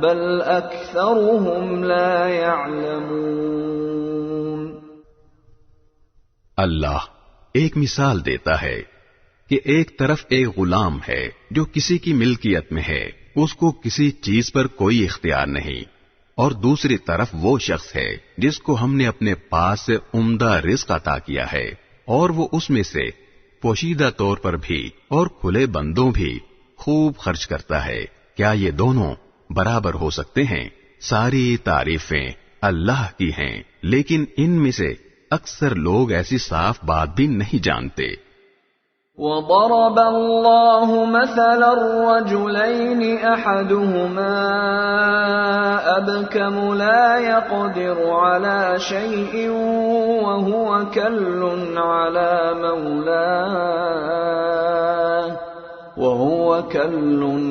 بل اکثرهم لا يعلمون۔ اللہ ایک مثال دیتا ہے کہ ایک طرف ایک غلام ہے جو کسی کی ملکیت میں ہے، اس کو کسی چیز پر کوئی اختیار نہیں، اور دوسری طرف وہ شخص ہے جس کو ہم نے اپنے پاس سے عمدہ رزق عطا کیا ہے، اور وہ اس میں سے پوشیدہ طور پر بھی اور کھلے بندوں بھی خوب خرچ کرتا ہے۔ کیا یہ دونوں برابر ہو سکتے ہیں؟ ساری تعریفیں اللہ کی ہیں، لیکن ان میں سے اکثر لوگ ایسی صاف بات بھی نہیں جانتے۔ وضرب الله مثلا الرجلين أحدهما أبكم لا يقدر على شيء وهو كل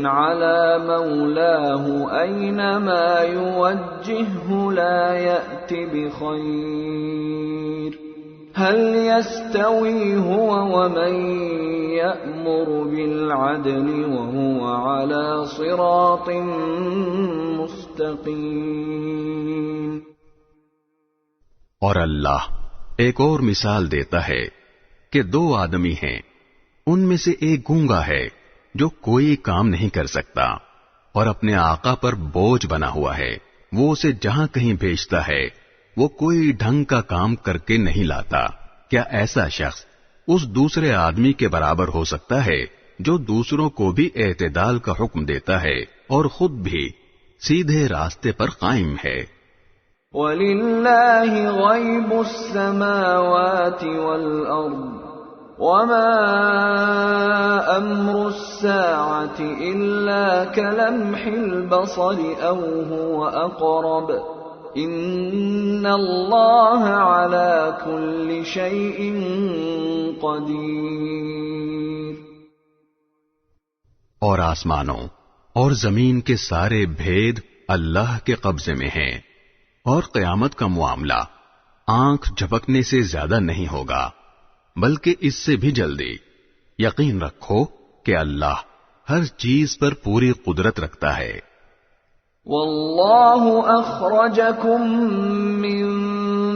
على مولاه أينما يوجهه لا يأت بخير هل يستوي هو ومن يأمر بالعدل وهو على صراط مستقيم۔ اور اللہ ایک اور مثال دیتا ہے کہ دو آدمی ہیں، ان میں سے ایک گونگا ہے جو کوئی کام نہیں کر سکتا اور اپنے آقا پر بوجھ بنا ہوا ہے، وہ اسے جہاں کہیں بھیجتا ہے وہ کوئی ڈھنگ کا کام کر کے نہیں لاتا، کیا ایسا شخص اس دوسرے آدمی کے برابر ہو سکتا ہے جو دوسروں کو بھی اعتدال کا حکم دیتا ہے اور خود بھی سیدھے راستے پر قائم ہے؟ وَلِلَّهِ غَيْبُ السَّمَاوَاتِ وَالْأَرْضِ وَمَا أَمْرُ السَّاعَةِ إِلَّا كَلَمْحِ الْبَصَرِ أَوْ هُوَ أَقْرَبُ إِنَّ اللَّهَ عَلَى كُلِّ شَيْءٍ قَدِيرٌ۔ اور آسمانوں اور زمین کے سارے بھید اللہ کے قبضے میں ہیں، اور قیامت کا معاملہ آنکھ جھپکنے سے زیادہ نہیں ہوگا، بلکہ اس سے بھی جلدی۔ یقین رکھو کہ اللہ ہر چیز پر پوری قدرت رکھتا ہے۔ واللہ اخرجکم من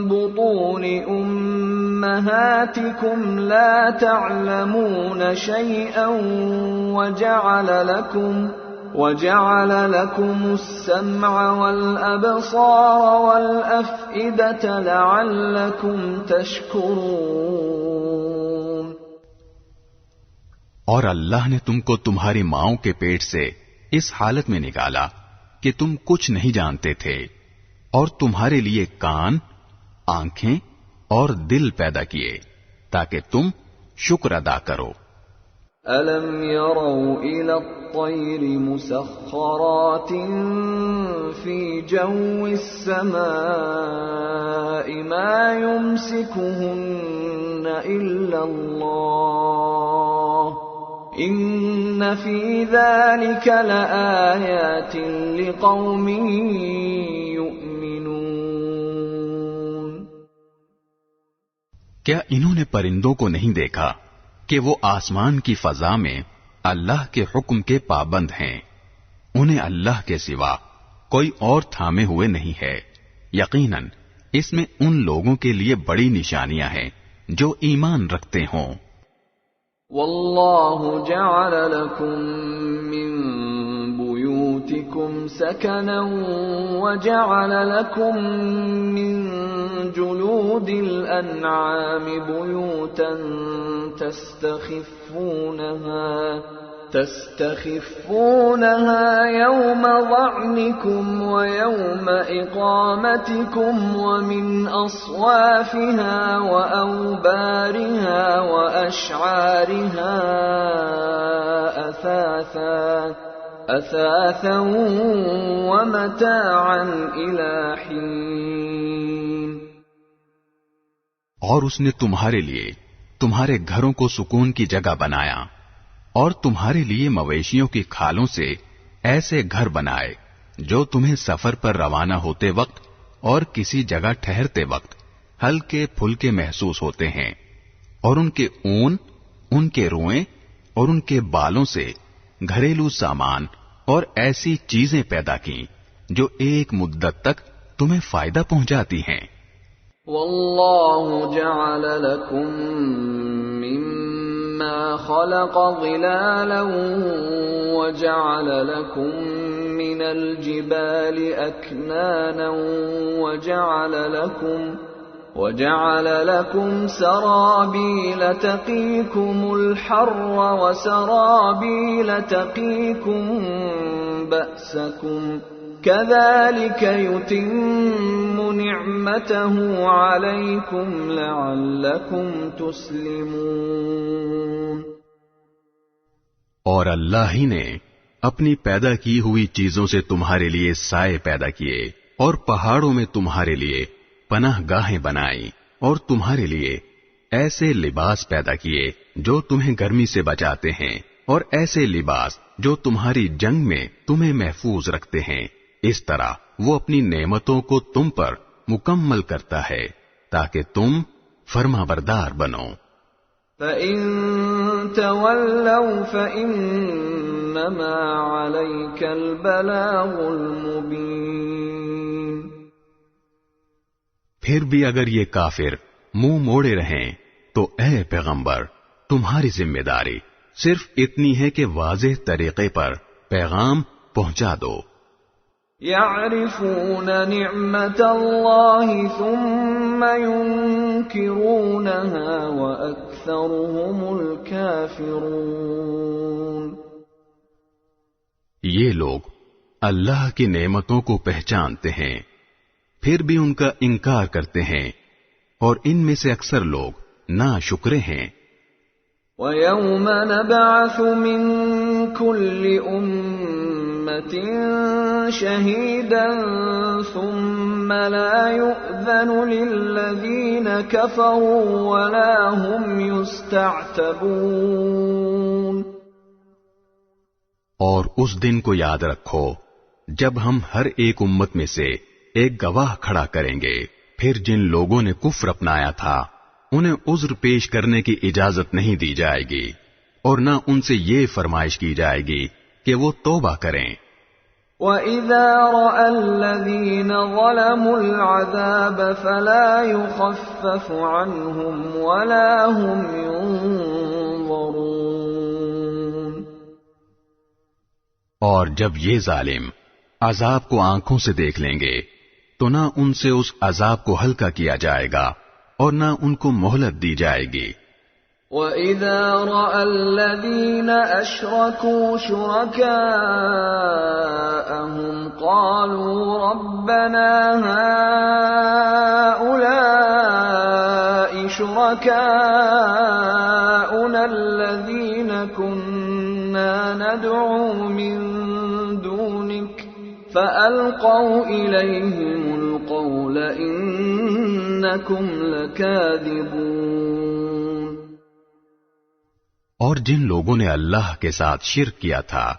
بطون امہاتکم لا تعلمون شیئا وجعل لكم السمع والابصار والافئدة لعلكم تشکرون۔ اور اللہ نے تم کو تمہاری ماؤں کے پیٹ سے اس حالت میں نکالا کہ تم کچھ نہیں جانتے تھے، اور تمہارے لیے کان، آنکھیں اور دل پیدا کیے تاکہ تم شکر ادا کرو۔ أَلَمْ يَرَوْا إِلَى الطَّيْرِ مُسَخَّرَاتٍ فِي جَوِّ السَّمَاءِ مَا يُمْسِكُهُنَّ إِلَّا اللَّهُ إِنَّ فِي ذَلِكَ لَآيَاتٍ لِقَوْمٍ يُؤْمِنُونَ۔ کیا انہوں نے پرندوں کو نہیں دیکھا کہ وہ آسمان کی فضا میں اللہ کے حکم کے پابند ہیں؟ انہیں اللہ کے سوا کوئی اور تھامے ہوئے نہیں ہے۔ یقیناً اس میں ان لوگوں کے لیے بڑی نشانیاں ہیں جو ایمان رکھتے ہوں۔ واللہ جعل لکم من بیوتکم سکنا وجعل لکم من جلود الانعام بیوتا تستخفونها يوم ظعنكم ويوم إقامتكم ومن أصوافها وأوبارها وأشعارها أثاثا ومتاعا إلى حين۔ اور اس نے تمہارے لیے تمہارے گھروں کو سکون کی جگہ بنایا، اور تمہارے لیے مویشیوں کی کھالوں سے ایسے گھر بنائے جو تمہیں سفر پر روانہ ہوتے وقت اور کسی جگہ ٹھہرتے وقت ہلکے پھلکے محسوس ہوتے ہیں، اور ان کے اون، ان کے روئیں اور ان کے بالوں سے گھریلو سامان اور ایسی چیزیں پیدا کی جو ایک مدت تک تمہیں فائدہ پہنچاتی ہیں۔ واللہ جعل لکم مما خلق ظلالا وجعل لكم من الجبال أكنانا وجعل لكم سرابيل تقيكم الحر وسرابيل تقيكم بأسكم كذلك يتم نعمته عليكم لعلكم تسلمون۔ اور اللہ ہی نے اپنی پیدا کی ہوئی چیزوں سے تمہارے لیے سائے پیدا کیے، اور پہاڑوں میں تمہارے لیے پناہ گاہیں بنائی، اور تمہارے لیے ایسے لباس پیدا کیے جو تمہیں گرمی سے بچاتے ہیں، اور ایسے لباس جو تمہاری جنگ میں تمہیں محفوظ رکھتے ہیں۔ اس طرح وہ اپنی نعمتوں کو تم پر مکمل کرتا ہے تاکہ تم فرما بردار بنو۔ فَإِن تَوَلَّوْا فَإِنَّمَا عَلَيْكَ الْبَلَاغُ الْمُبِينُ۔ پھر بھی اگر یہ کافر منہ موڑے رہیں تو اے پیغمبر، تمہاری ذمہ داری صرف اتنی ہے کہ واضح طریقے پر پیغام پہنچا دو۔ يعرفون نعمة الله ثم ينكرونها وأكثرهم الكافرون. یہ لوگ اللہ کی نعمتوں کو پہچانتے ہیں پھر بھی ان کا انکار کرتے ہیں اور ان میں سے اکثر لوگ ناشکرے ہیں. وَيَوْمَ نَبْعَثُ مِن كُلِّ أُمَّةٍ شَهِيدًا ثُمَّ لَا يُؤْذَنُ لِلَّذِينَ كَفَرُوا وَلَا هُمْ يُسْتَعْتَبُونَ. اور اس دن کو یاد رکھو جب ہم ہر ایک امت میں سے ایک گواہ کھڑا کریں گے، پھر جن لوگوں نے کفر اپنایا تھا انہیں عذر پیش کرنے کی اجازت نہیں دی جائے گی اور نہ ان سے یہ فرمائش کی جائے گی کہ وہ توبہ کریں. وَإِذَا رَأَى الَّذِينَ ظَلَمُوا الْعَذَابَ فَلَا يُخَفَّفُ عَنْهُمْ وَلَا هُمْ يُنظَرُونَ. اور جب یہ ظالم عذاب کو آنکھوں سے دیکھ لیں گے تو نہ ان سے اس عذاب کو ہلکا کیا جائے گا اور نہ ان کو مہلت دی جائے گی. وَإِذَا رَأَى الَّذِينَ أَشْرَكُوا شُرَكَاءَهُمْ قَالُوا رَبَّنَا هَؤُلَاءِ شُرَكَاؤُنَا الَّذِينَ كُنَّا نَدْعُو مِن دُونِكَ فَأَلْقَوْا إِلَيْهِمُ الْقَوْلَ إِنَّكُمْ لَكَاذِبُونَ. اور جن لوگوں نے اللہ کے ساتھ شرک کیا تھا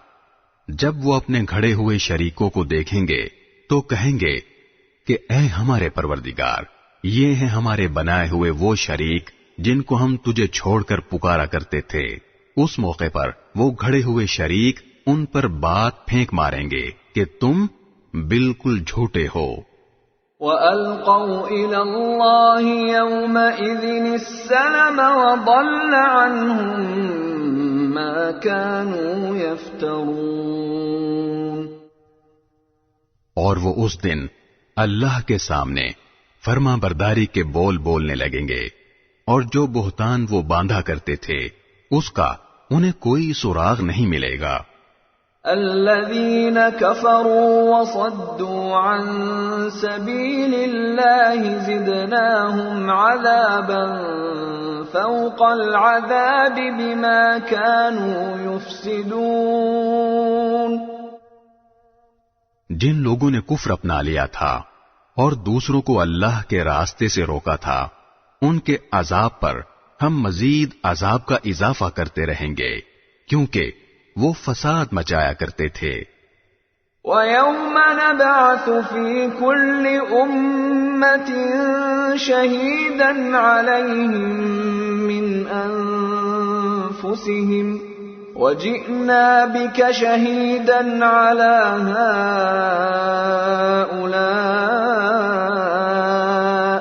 جب وہ اپنے گھڑے ہوئے شریکوں کو دیکھیں گے تو کہیں گے کہ اے ہمارے پروردگار، یہ ہیں ہمارے بنائے ہوئے وہ شریک جن کو ہم تجھے چھوڑ کر پکارا کرتے تھے. اس موقع پر وہ گھڑے ہوئے شریک ان پر بات پھینک ماریں گے کہ تم بالکل جھوٹے ہو. وَأَلْقَوْا إِلَى اللَّهِ يَوْمَئِذٍ السَّلَمَ وَضَلَّ عَنْهُمْ مَا كَانُوا يَفْتَرُونَ. اور وہ اس دن اللہ کے سامنے فرما برداری کے بول بولنے لگیں گے اور جو بہتان وہ باندھا کرتے تھے اس کا انہیں کوئی سراغ نہیں ملے گا. الذين كفروا وصدوا عن سبيل الله زدناهم عذابا فوق العذاب بما كانوا يفسدون. جن لوگوں نے کفر اپنا لیا تھا اور دوسروں کو اللہ کے راستے سے روکا تھا ان کے عذاب پر ہم مزید عذاب کا اضافہ کرتے رہیں گے کیونکہ وہ فساد مچایا کرتے تھے. وَيَوْمَ نَبْعَثُ فِي كُلِّ أُمَّةٍ شَهِيدًا عَلَيْهِمْ مِنْ أَنفُسِهِمْ وَجِئْنَا بِكَ شَهِيدًا عَلَى هَؤُلَاءِ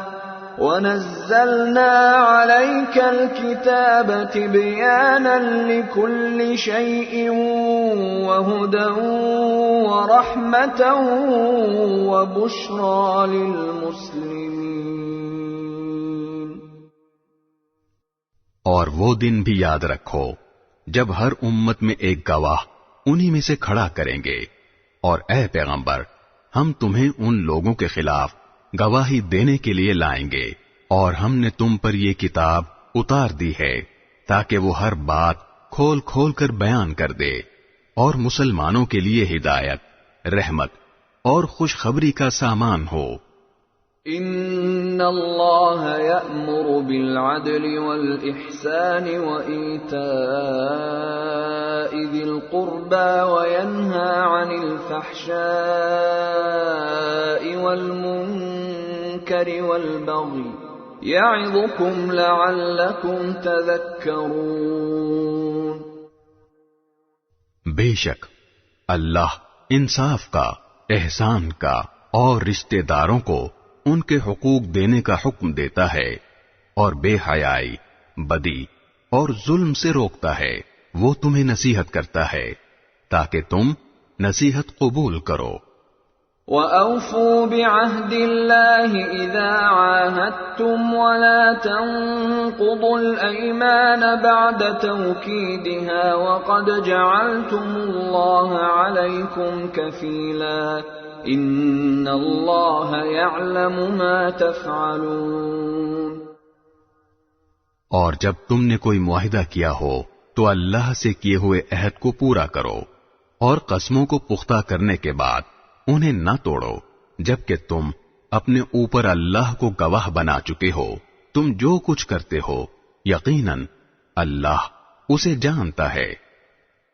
وَنَزَّلْنَا عَلَيْكَ الْكِتَابَ تِبْيَانًا لِكُلِّ شَيْءٍ وَهُدًى وَرَحْمَةً وَبُشْرَى لِلْمُسْلِمِينَ. اور وہ دن بھی یاد رکھو جب ہر امت میں ایک گواہ انہی میں سے کھڑا کریں گے اور اے پیغمبر ہم تمہیں ان لوگوں کے خلاف گواہی دینے کے لیے لائیں گے اور ہم نے تم پر یہ کتاب اتار دی ہے تاکہ وہ ہر بات کھول کھول کر بیان کر دے اور مسلمانوں کے لیے ہدایت، رحمت اور خوشخبری کا سامان ہو. ان اللہ یأمر بالعدل والإحسان وإیتاء ذی القربى وینہى عن الفحشاء والمنکر والبغی یعظکم لعلکم تذکرون. بے شک اللہ انصاف کا، احسان کا اور رشتہ داروں کو ان کے حقوق دینے کا حکم دیتا ہے اور بے حیائی، بدی اور ظلم سے روکتا ہے. وہ تمہیں نصیحت کرتا ہے تاکہ تم نصیحت قبول کرو. وَأَوْفُوا بِعَهْدِ اللَّهِ إِذَا عَاهَدتُّمْ وَلَا تَنقُضُوا الْأَيْمَانَ بَعْدَ تَوْكِيدِهَا وَقَدْ جَعَلْتُمُ اللَّهَ عَلَيْكُمْ كَفِيلًا إِنَّ اللَّهَ يَعْلَمُ مَا تَفْعَلُونَ۔ اور جب تم نے کوئی معاہدہ کیا ہو تو اللہ سے کیے ہوئے عہد کو پورا کرو، اور قسموں کو پختہ کرنے کے بعد انہیں نہ توڑو، جبکہ تم اپنے اوپر اللہ کو گواہ بنا چکے ہو تم جو کچھ کرتے ہو، یقیناً اللہ اسے جانتا ہے۔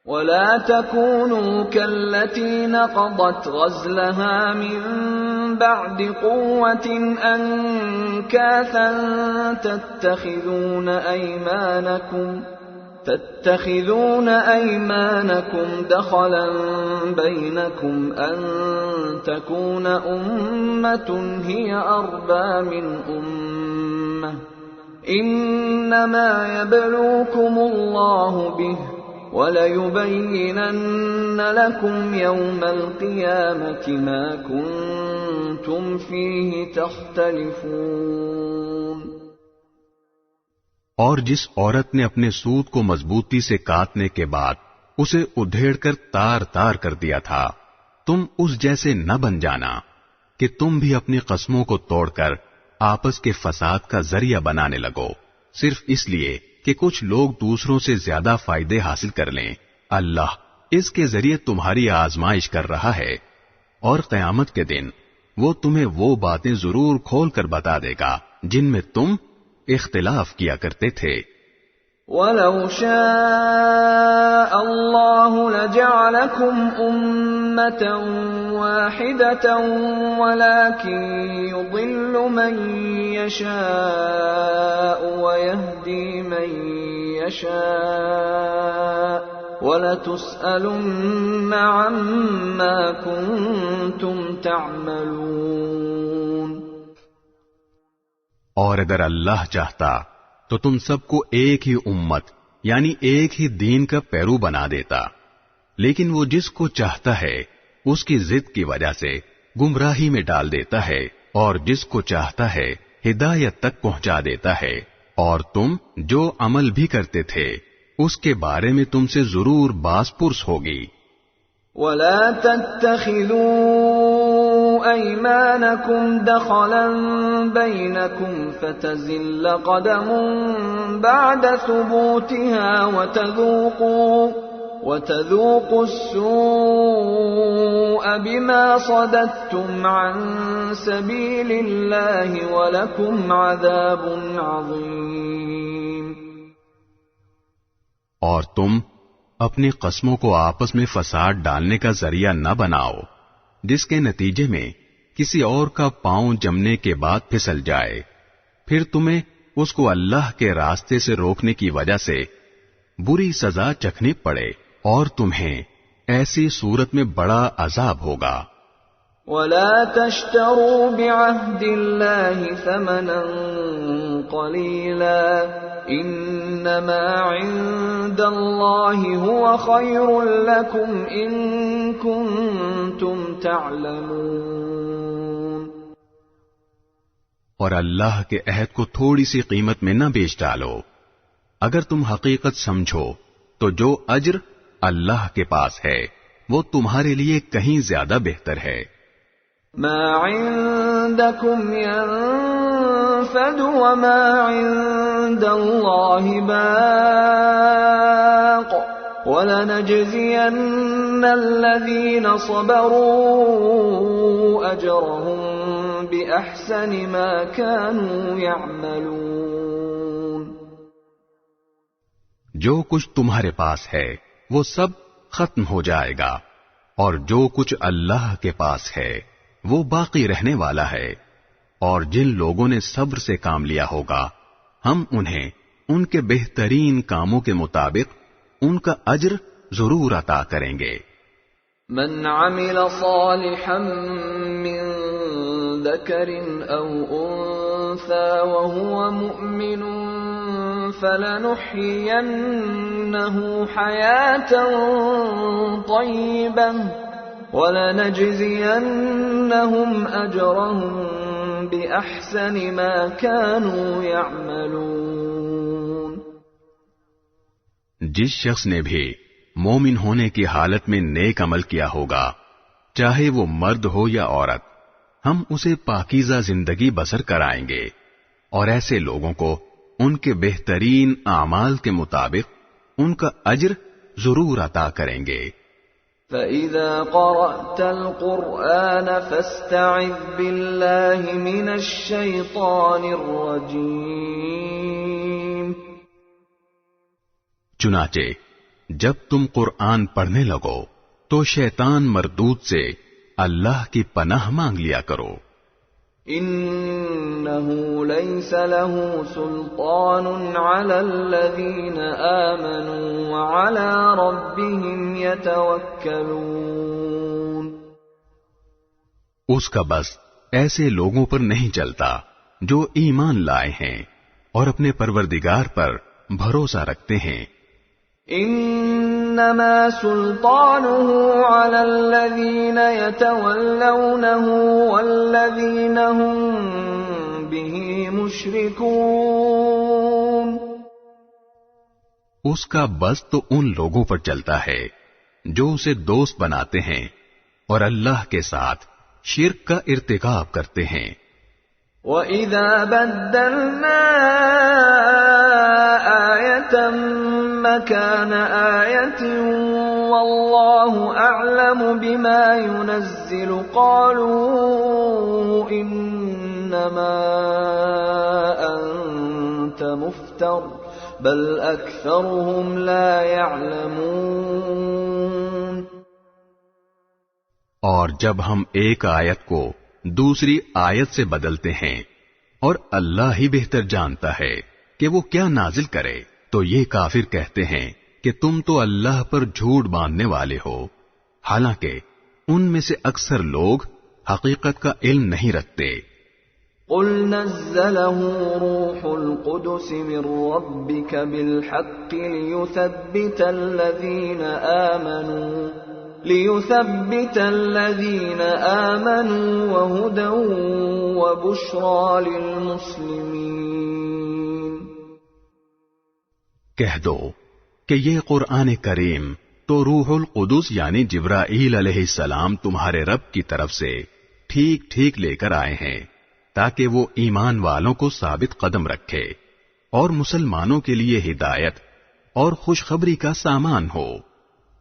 وَلَا تَكُونُوا كَالَّتِي نَقَضَتْ غَزْلَهَا مِن بَعْدِ قُوَّةٍ أَنكَاثًا تَتَّخِذُونَ أَيْمَانَكُمْ دَخَلًا بَيْنَكُمْ أَن تَكُونَ أُمَّةٌ هِيَ أَرْبَىٰ مِنْ أُمَّةٍ إِنَّمَا يَبْلُوكُمُ اللَّهُ بِهِ وَلَيُبَيِّنَنَّ لَكُمْ يَوْمَ الْقِيَامَةِ مَا كُنتُمْ فِيهِ تَخْتَلِفُونَ۔ اور جس عورت نے اپنے سود کو مضبوطی سے کاٹنے کے بعد اسے ادھیڑ کر تار تار کر دیا تھا، تم اس جیسے نہ بن جانا کہ تم بھی اپنی قسموں کو توڑ کر آپس کے فساد کا ذریعہ بنانے لگو، صرف اس لیے کہ کچھ لوگ دوسروں سے زیادہ فائدے حاصل کر لیں۔ اللہ اس کے ذریعے تمہاری آزمائش کر رہا ہے، اور قیامت کے دن وہ تمہیں وہ باتیں ضرور کھول کر بتا دے گا جن میں تم اختلاف کیا کرتے تھے۔ وَلَوْ شَاءَ اللَّهُ لَجَعَلَكُمْ أُمَّةً وَاحِدَةً وَلَكِن يُضِلُّ مَن يَشَاءُ وَيَهْدِي مَن يَشَاءُ وَلَتُسْأَلُنَّ عَمَّا كُنتُمْ تَعْمَلُونَ۔ اور اگر اللہ چاہتا تو تم سب کو ایک ہی امت یعنی ایک ہی دین کا پیرو بنا دیتا، لیکن وہ جس کو چاہتا ہے اس کی ضد کی وجہ سے گمراہی میں ڈال دیتا ہے، اور جس کو چاہتا ہے ہدایت تک پہنچا دیتا ہے۔ اور تم جو عمل بھی کرتے تھے اس کے بارے میں تم سے ضرور باز پرس ہوگی۔ وَلَا تَتَّخِذُوا أَيْمَانَكُمْ دَخَلًا بَيْنَكُمْ فَتَزِلَّ قَدَمٌ بَعْدَ ثُبُوتِهَا وَتَذُوقُوا السُّوءَ بِمَا صَدَدتُّمْ عَن سَبِيلِ اللَّهِ وَلَكُمْ عَذَابٌ عَظِيمٌ۔ اور تم اپنی قسموں کو آپس میں فساد ڈالنے کا ذریعہ نہ بناؤ، جس کے نتیجے میں کسی اور کا پاؤں جمنے کے بعد پھسل جائے، پھر تمہیں اس کو اللہ کے راستے سے روکنے کی وجہ سے بری سزا چکھنی پڑے، اور تمہیں ایسی صورت میں بڑا عذاب ہوگا۔ وَلَا تَشْتَرُوا بِعَهْدِ اللَّهِ ثَمَنًا قَلِيلًا إِنَّمَا عِندَ اللَّهِ هُوَ خَيْرٌ لَكُمْ إِن كُنتُمْ تَعْلَمُونَ۔ اور اللہ کے عہد کو تھوڑی سی قیمت میں نہ بیچ ڈالو، اگر تم حقیقت سمجھو تو جو اجر اللہ کے پاس ہے وہ تمہارے لیے کہیں زیادہ بہتر ہے۔ ما عندكم ينفد وما عند الله باق ولنجزين الذين صبروا أجرهم بأحسن ما كانوا يعملون۔ جو کچھ تمہارے پاس ہے وہ سب ختم ہو جائے گا، اور جو کچھ اللہ کے پاس ہے وہ باقی رہنے والا ہے، اور جن لوگوں نے صبر سے کام لیا ہوگا ہم انہیں ان کے بہترین کاموں کے مطابق ان کا اجر ضرور عطا کریں گے۔ من عمل صالحا من ذکر او انثى وهو مؤمن فلنحيينه حياة طيبة ولنجزينهم لَآتِيَنَّهُمْ أَجْرَهُمْ بِأَحْسَنِ مَا كَانُوا يَعْمَلُونَ۔ جس شخص نے بھی مومن ہونے کی حالت میں نیک عمل کیا ہوگا، چاہے وہ مرد ہو یا عورت، ہم اسے پاکیزہ زندگی بسر کرائیں گے، اور ایسے لوگوں کو ان کے بہترین اعمال کے مطابق ان کا اجر ضرور عطا کریں گے۔ فَإِذَا قَرَأْتَ الْقُرْآنَ فَاسْتَعِذْ بِاللَّهِ مِنَ الشَّيْطَانِ الرَّجِيمِ۔ چنانچہ جب تم قرآن پڑھنے لگو تو شیطان مردود سے اللہ کی پناہ مانگ لیا کرو۔ إِنَّهُ لَيْسَ لَهُ سُلْطَانٌ عَلَى الَّذِينَ آمَنُوا وَعَلَى رَبِّهِمْ يَتَوَكَّلُونَ۔ اس کا بس ایسے لوگوں پر نہیں چلتا جو ایمان لائے ہیں اور اپنے پروردگار پر بھروسہ رکھتے ہیں۔ انما سلطانه على الذين يتولونه والذين هم به مشركون۔ اس کا بس تو ان لوگوں پر چلتا ہے جو اسے دوست بناتے ہیں اور اللہ کے ساتھ شرک کا ارتکاب کرتے ہیں۔ وَإِذَا بَدَّلْنَا آيَةً مَكَانَ آيَةٍ وَاللَّهُ أَعْلَمُ بِمَا يُنَزِّلُ قَالُوا إِنَّمَا أَنْتَ مُفْتَرٍ بَلْ أَكْثَرُهُمْ لَا يَعْلَمُونَ۔ اور جب ہم ایک آیت کو دوسری آیت سے بدلتے ہیں اور اللہ ہی بہتر جانتا ہے کہ وہ کیا نازل کرے، تو یہ کافر کہتے ہیں کہ تم تو اللہ پر جھوٹ باندھنے والے ہو، حالانکہ ان میں سے اکثر لوگ حقیقت کا علم نہیں رکھتے۔ قُلْ نَزَّلَهُ رُوحُ الْقُدُسِ مِنْ رَبِّكَ بِالْحَقِّ لِيُثَبِّتَ الَّذِينَ آمَنُوا وَهُدًى وَبُشْرَى لِلْمُسْلِمِينَ۔ کہہ دو کہ یہ قرآن کریم تو روح القدس یعنی جبرائیل علیہ السلام تمہارے رب کی طرف سے ٹھیک ٹھیک لے کر آئے ہیں، تاکہ وہ ایمان والوں کو ثابت قدم رکھے اور مسلمانوں کے لیے ہدایت اور خوشخبری کا سامان ہو۔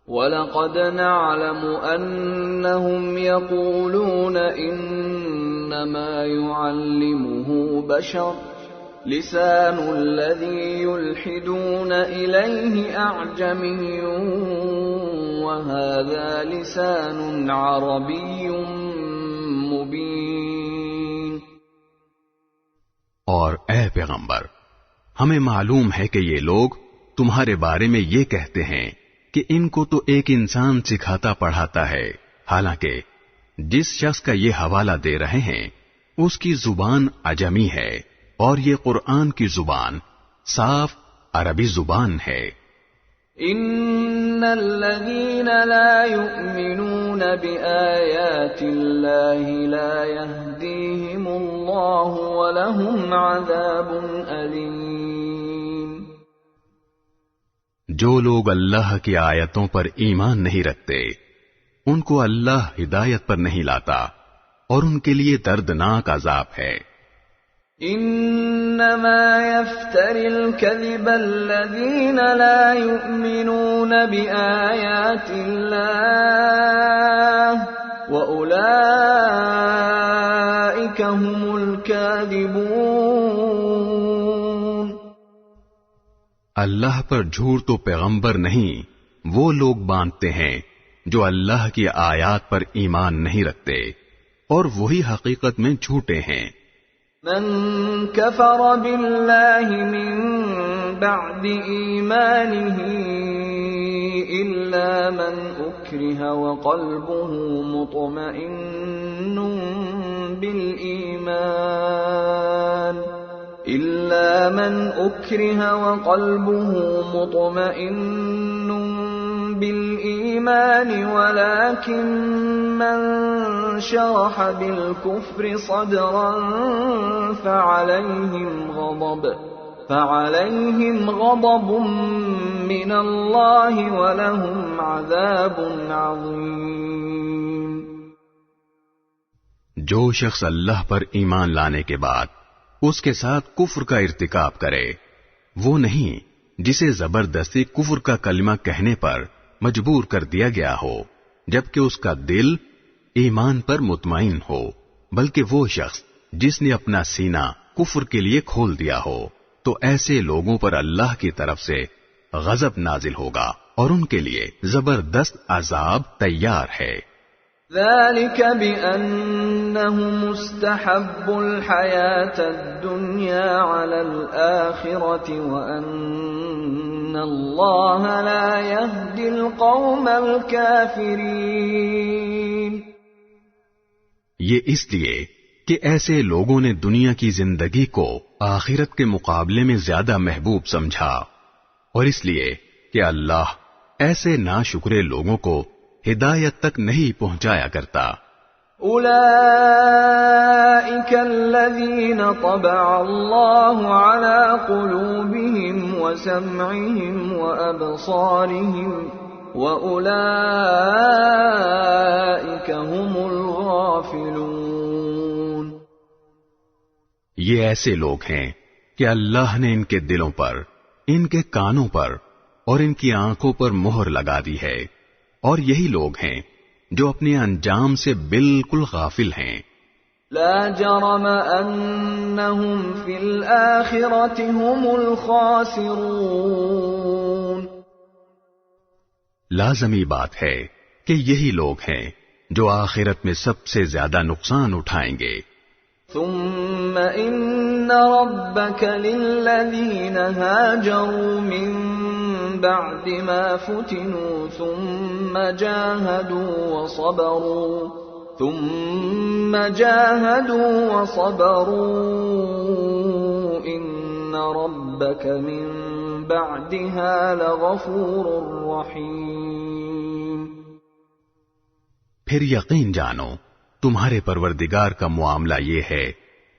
وَلَقَدْ نَعْلَمُ أَنَّهُمْ يَقُولُونَ إِنَّمَا يُعَلِّمُهُ بَشَرٌ لِسَانُ الَّذِي يُلْحِدُونَ إِلَيْهِ أَعْجَمِيٌّ وَهَذَا لِسَانٌ عَرَبِيٌّ مُبِينٌ۔ اور اے پیغمبر، ہمیں معلوم ہے کہ یہ لوگ تمہارے بارے میں یہ کہتے ہیں کہ ان کو تو ایک انسان سکھاتا پڑھاتا ہے، حالانکہ جس شخص کا یہ حوالہ دے رہے ہیں اس کی زبان عجمی ہے اور یہ قرآن کی زبان صاف عربی زبان ہے۔ ان الذين لا يؤمنون بآيات الله لا يهديهم الله ولهم عذاب أليم۔ جو لوگ اللہ کی آیتوں پر ایمان نہیں رکھتے ان کو اللہ ہدایت پر نہیں لاتا اور ان کے لیے دردناک عذاب ہے۔ انما يفتري الكذب الذين لا يؤمنون بآيات الله وأولئك هم الكاذبون۔ اللہ پر جھوٹ تو پیغمبر نہیں وہ لوگ باندھتے ہیں جو اللہ کی آیات پر ایمان نہیں رکھتے اور وہی حقیقت میں جھوٹے ہیں۔ من كفر بالله من بعد إيمانه إلا من أكره وقلبه مطمئن بالإيمان الإيمان ولكن من شرح بالكفر صدرا فعليهم غضب من الله ولهم عذاب عظيم۔ جو شخص اللہ پر ایمان لانے کے بعد اس کے ساتھ کفر کا ارتکاب کرے، وہ نہیں جسے زبردستی کفر کا کلمہ کہنے پر مجبور کر دیا گیا ہو جبکہ اس کا دل ایمان پر مطمئن ہو، بلکہ وہ شخص جس نے اپنا سینہ کفر کے لیے کھول دیا ہو، تو ایسے لوگوں پر اللہ کی طرف سے غضب نازل ہوگا اور ان کے لیے زبردست عذاب تیار ہے۔ ذلك بأنهم استحبوا الحياة الدنيا على الآخرة وأن الله لا يهدي القوم الكافرين۔ یہ اس لیے کہ ایسے لوگوں نے دنیا کی زندگی کو آخرت کے مقابلے میں زیادہ محبوب سمجھا، اور اس لیے کہ اللہ ایسے ناشکرے لوگوں کو ہدایت تک نہیں پہنچایا کرتا۔ اولئک الذین طبع اللہ علی قلوبہم وسمعہم وابصارہم واولئک هم الغافلون۔ یہ ایسے لوگ ہیں کہ اللہ نے ان کے دلوں پر، ان کے کانوں پر اور ان کی آنکھوں پر مہر لگا دی ہے، اور یہی لوگ ہیں جو اپنے انجام سے بالکل غافل ہیں۔ لا جرم انہم فی الآخرۃ هم الخاسرون۔ لازمی بات ہے کہ یہی لوگ ہیں جو آخرت میں سب سے زیادہ نقصان اٹھائیں گے۔ ثم ان ربک للذین هاجروا من بعد ما فتنوا ثم جاهدوا وصبروا ان ربك من بعدها لغفور رحیم۔ پھر یقین جانو تمہارے پروردگار کا معاملہ یہ ہے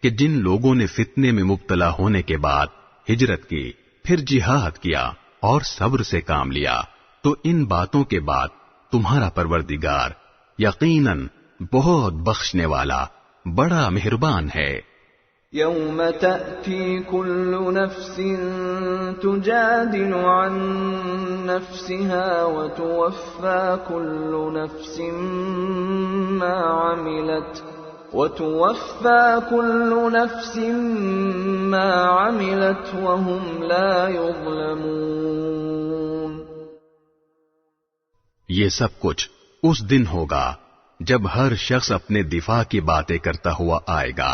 کہ جن لوگوں نے فتنے میں مبتلا ہونے کے بعد ہجرت کی، پھر جہاد کیا اور صبر سے کام لیا، تو ان باتوں کے بعد تمہارا پروردگار یقیناً بہت بخشنے والا، بڑا مہربان ہے۔ یوم تأتی کل نفس تجادل عن نفسها وتوفى كل نفس ما عملت وهم لا يظلمون۔ یہ سب کچھ اس دن ہوگا جب ہر شخص اپنے دفاع کی باتیں کرتا ہوا آئے گا،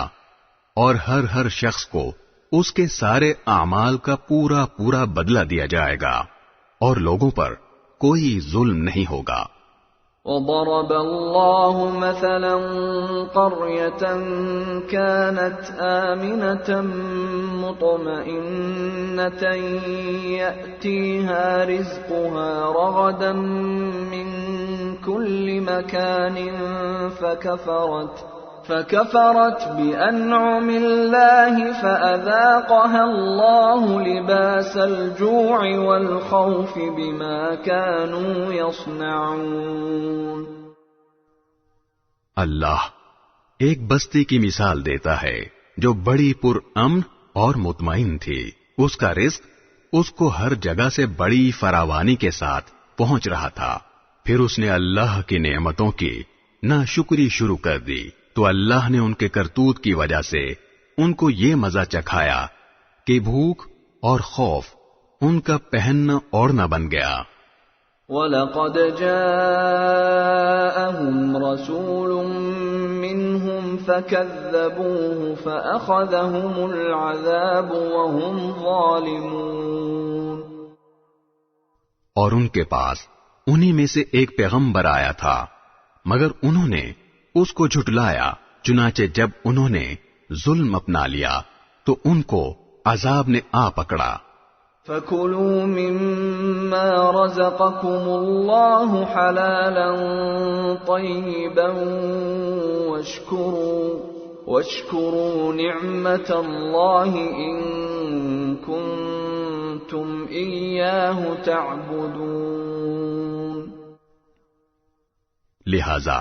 اور ہر شخص کو اس کے سارے اعمال کا پورا پورا بدلہ دیا جائے گا، اور لوگوں پر کوئی ظلم نہیں ہوگا۔ وضرب الله مثلا قرية كانت آمنة مطمئنة يأتيها رزقها رغدا من كل مكان فكفرت بأنعم الله فأذاقها الله لباس الجوع والخوف بما كانوا يصنعون۔ اللہ ایک بستی کی مثال دیتا ہے جو بڑی پر امن اور مطمئن تھی، اس کا رزق اس کو ہر جگہ سے بڑی فراوانی کے ساتھ پہنچ رہا تھا، پھر اس نے اللہ کی نعمتوں کی ناشکری شروع کر دی، تو اللہ نے ان کے کرتوت کی وجہ سے ان کو یہ مزہ چکھایا کہ بھوک اور خوف ان کا پہننا اوڑھنا بن گیا۔ وَلَقَدْ جَاءَهُمْ رَسُولٌ مِّنْهُمْ فَكَذَّبُوهُ فَأَخَذَهُمُ الْعَذَابُ وَهُمْ ظَالِمُونَ۔ اور ان کے پاس انہی میں سے ایک پیغمبر آیا تھا، مگر انہوں نے اس کو جھٹلایا، چنانچہ جب انہوں نے ظلم اپنا لیا تو ان کو عذاب نے آ پکڑا۔ فَكُلُوا مِمَّا رَزَقَكُمُ اللَّهُ حَلَالًا طَيِّبًا وَاشْكُرُوا نِعْمَةَ اللَّهِ إِن كُنتُمْ إِيَّاهُ تَعْبُدُونَ۔ لہذا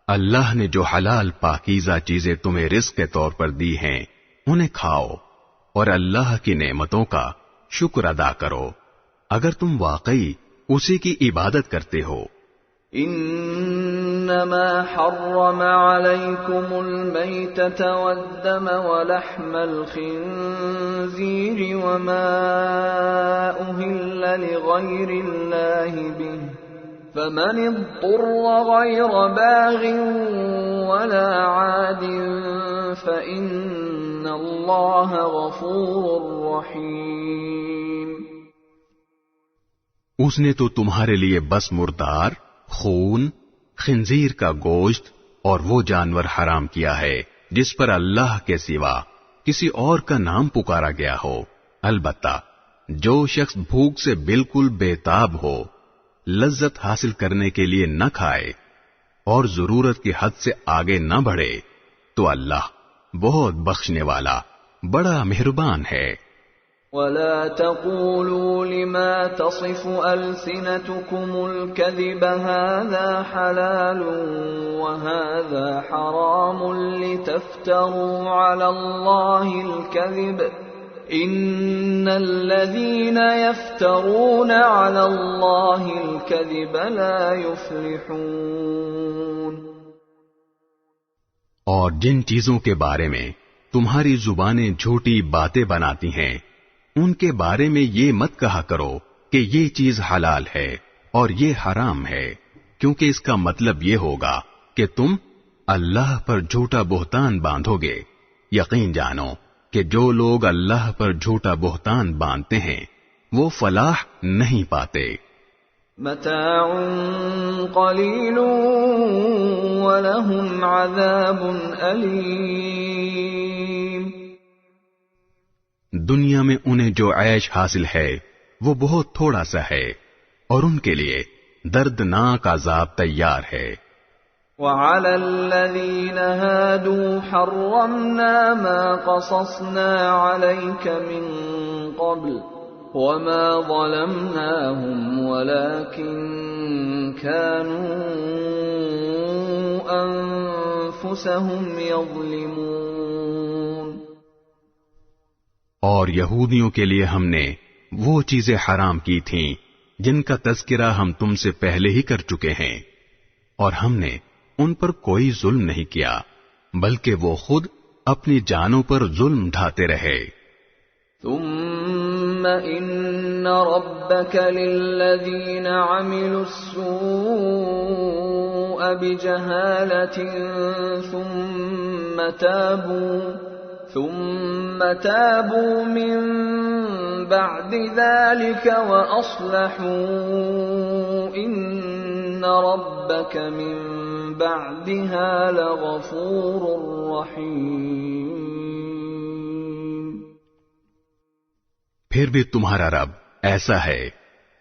اللہ نے جو حلال پاکیزہ چیزیں تمہیں رزق کے طور پر دی ہیں انہیں کھاؤ اور اللہ کی نعمتوں کا شکر ادا کرو اگر تم واقعی اسی کی عبادت کرتے ہو۔ انما حرم عليكم الميتة والدم ولحم الخنزير وما أهل لغير الله به فمن اضطر غير باغ ولا عاد فإن الله غفور رحيم۔ اس نے تو تمہارے لیے بس مردار، خون، خنزیر کا گوشت اور وہ جانور حرام کیا ہے جس پر اللہ کے سوا کسی اور کا نام پکارا گیا ہو، البتہ جو شخص بھوک سے بالکل بےتاب ہو، لذت حاصل کرنے کے لیے نہ کھائے اور ضرورت کی حد سے آگے نہ بڑھے تو اللہ بہت بخشنے والا بڑا مہربان ہے۔ وَلَا تَقُولُوا لِمَا تَصِفُ أَلْسِنَتُكُمُ الْكَذِبَ هَذَا حَلَالٌ وَهَذَا حَرَامٌ لِتَفْتَرُوا عَلَى اللَّهِ الْكَذِبَ إِنَّ الَّذِينَ يَفْتَرُونَ عَلَى اللَّهِ الْكَذِبَ لَا يُفْلِحُونَ۔ اور جن چیزوں کے بارے میں تمہاری زبانیں جھوٹی باتیں بناتی ہیں ان کے بارے میں یہ مت کہا کرو کہ یہ چیز حلال ہے اور یہ حرام ہے، کیونکہ اس کا مطلب یہ ہوگا کہ تم اللہ پر جھوٹا بہتان باندھو گے۔ یقین جانو کہ جو لوگ اللہ پر جھوٹا بہتان باندھتے ہیں وہ فلاح نہیں پاتے۔ متاع قلیل ولہم عذاب علیم۔ دنیا میں انہیں جو عیش حاصل ہے وہ بہت تھوڑا سا ہے اور ان کے لیے دردناک عذاب تیار ہے۔ وَعَلَى الَّذِينَ هَادُوا حَرَّمْنَا مَا قَصَصْنَا عَلَيْكَ مِن قَبْلُ وَمَا ظَلَمْنَاهُمْ وَلَكِن كَانُوا أَنفُسَهُمْ يَظْلِمُونَ۔ اور یہودیوں کے لیے ہم نے وہ چیزیں حرام کی تھیں جن کا تذکرہ ہم تم سے پہلے ہی کر چکے ہیں، اور ہم نے ان پر کوئی ظلم نہیں کیا بلکہ وہ خود اپنی جانوں پر ظلم ڈھاتے رہے۔ ثم ان ربك للذين عملوا السوء بجهالة ثم تابوا من بعد ذلك وأصلحوا إن ربك من بعدها لغفور رحيم۔ پھر بھی تمہارا رب ایسا ہے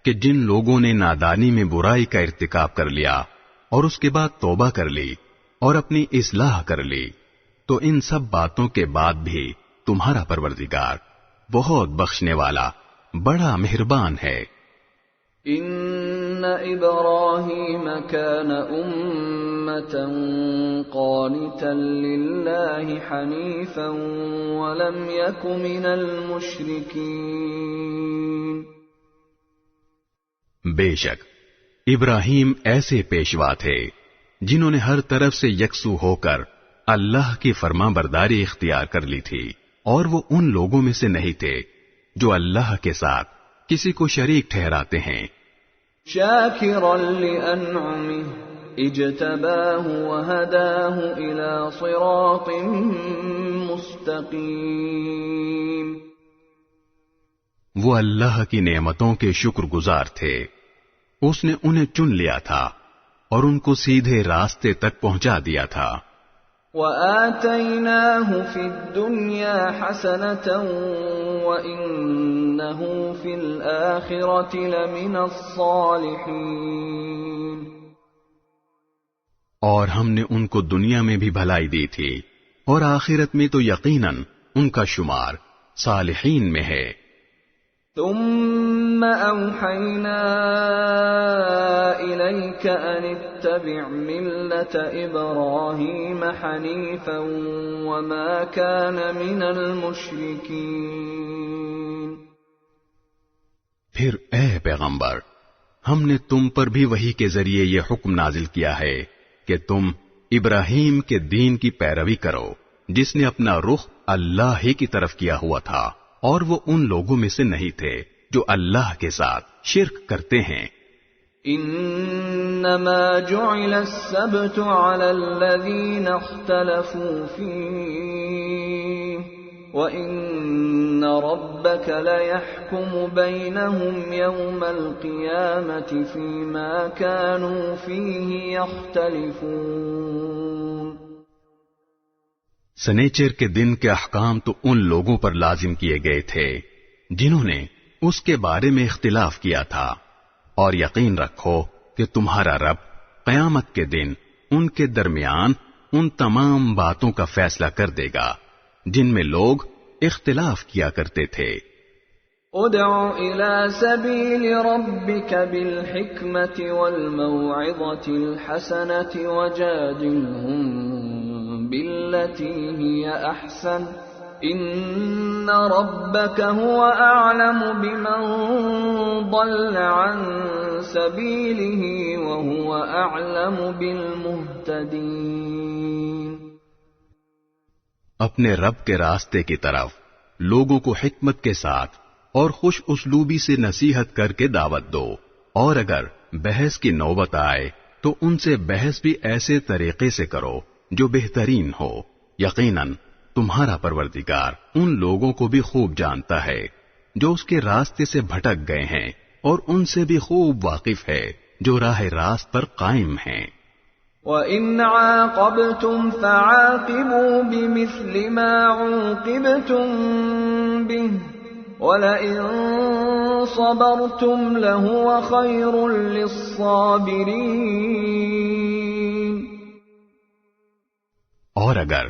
کہ جن لوگوں نے نادانی میں برائی کا ارتکاب کر لیا اور اس کے بعد توبہ کر لی اور اپنی اصلاح کر لی تو ان سب باتوں کے بعد بھی تمہارا پروردگار بہت بخشنے والا بڑا مہربان ہے۔ ان ابراہیم کان امة قانتا للہ حنیفا ولم یک من المشرکین۔ بے شک ابراہیم ایسے پیشوا تھے جنہوں نے ہر طرف سے یکسو ہو کر اللہ کی فرما برداری اختیار کر لی تھی، اور وہ ان لوگوں میں سے نہیں تھے جو اللہ کے ساتھ کسی کو شریک ٹھہراتے ہیں۔ شاکرا لانعمہ اجتباہ وہداہ الی صراط مستقیم۔ وہ اللہ کی نعمتوں کے شکر گزار تھے، اس نے انہیں چن لیا تھا اور ان کو سیدھے راستے تک پہنچا دیا تھا۔ وَآتَيْنَاهُ فِي الدُّنْيَا حَسَنَةً وَإِنَّهُ فِي الْآخِرَةِ لَمِنَ الصَّالِحِينَ. اور ہم نے ان کو دنیا میں بھی بھلائی دی تھی اور آخرت میں تو یقیناً ان کا شمار صالحین میں ہے. ثم أوحينا إليك أن اتبع ملة إبراهيم حنيفا وما كان من المشركين. پھر اے پیغمبر، ہم نے تم پر بھی وحی کے ذریعے یہ حکم نازل کیا ہے کہ تم ابراہیم کے دین کی پیروی کرو جس نے اپنا رخ اللہ ہی کی طرف کیا ہوا تھا، اور وہ ان لوگوں میں سے نہیں تھے جو اللہ کے ساتھ شرک کرتے ہیں. انما جعل السبت على الذين اختلفوا فيه وان ربك ليحكم بينهم يوم القيامة فيما كانوا فيه يختلفون. سنیچر کے دن کے احکام تو ان لوگوں پر لازم کیے گئے تھے جنہوں نے اس کے بارے میں اختلاف کیا تھا، اور یقین رکھو کہ تمہارا رب قیامت کے دن ان کے درمیان ان تمام باتوں کا فیصلہ کر دے گا جن میں لوگ اختلاف کیا کرتے تھے. ادع الى سبيل ربك بالحكمة والموعظة الحسنة وجادلهم بالتي هي احسن ان ربك هو اعلم بمن ضل عن سبيله وهو اعلم بالمهتدين. اپنے رب کے راستے کی طرف لوگوں کو حکمت کے ساتھ اور خوش اسلوبی سے نصیحت کر کے دعوت دو، اور اگر بحث کی نوبت آئے تو ان سے بحث بھی ایسے طریقے سے کرو جو بہترین ہو. یقیناً تمہارا پروردگار ان لوگوں کو بھی خوب جانتا ہے جو اس کے راستے سے بھٹک گئے ہیں، اور ان سے بھی خوب واقف ہے جو راہ راست پر قائم ہیں. وَإِنْ عَاقَبْتُمْ فَعَاقِبُوا بِمِثْلِ مَا عُوقِبْتُمْ بِهِ وَلَئِنْ صَبَرْتُمْ لَهُوَ خَيْرٌ لِلصَّابِرِينَ. اور اگر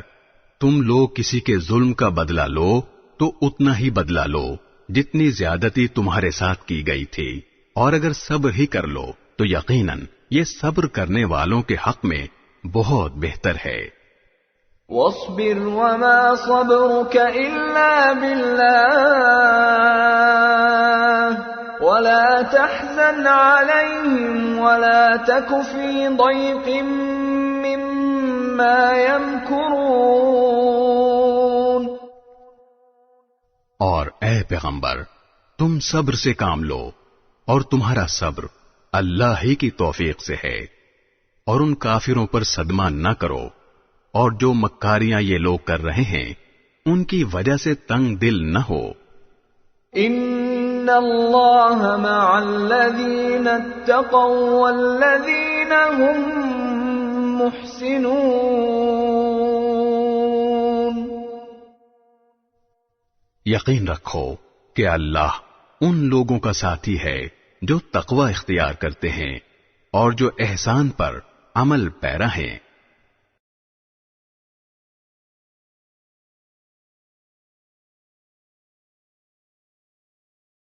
تم لوگ کسی کے ظلم کا بدلہ لو تو اتنا ہی بدلہ لو جتنی زیادتی تمہارے ساتھ کی گئی تھی، اور اگر صبر ہی کر لو تو یقیناً یہ صبر کرنے والوں کے حق میں بہت بہتر ہے. وَاصْبِرْ وَمَا صَبْرُكَ إِلَّا بِاللَّهِ وَلَا تَحْزَنْ عَلَيْهِمْ وَلَا تَكُ فِي ضَيْقٍ مِّمَّا يَمْكُرُونَ. اور اے پیغمبر، تم صبر سے کام لو، اور تمہارا صبر اللہ ہی کی توفیق سے ہے، اور ان کافروں پر صدمہ نہ کرو، اور جو مکاریاں یہ لوگ کر رہے ہیں ان کی وجہ سے تنگ دل نہ ہو. ان اللہ مع الذین اتقوا والذین هم محسنون. یقین رکھو کہ اللہ ان لوگوں کا ساتھی ہے جو تقوی اختیار کرتے ہیں اور جو احسان پر عمل پیرا ہیں.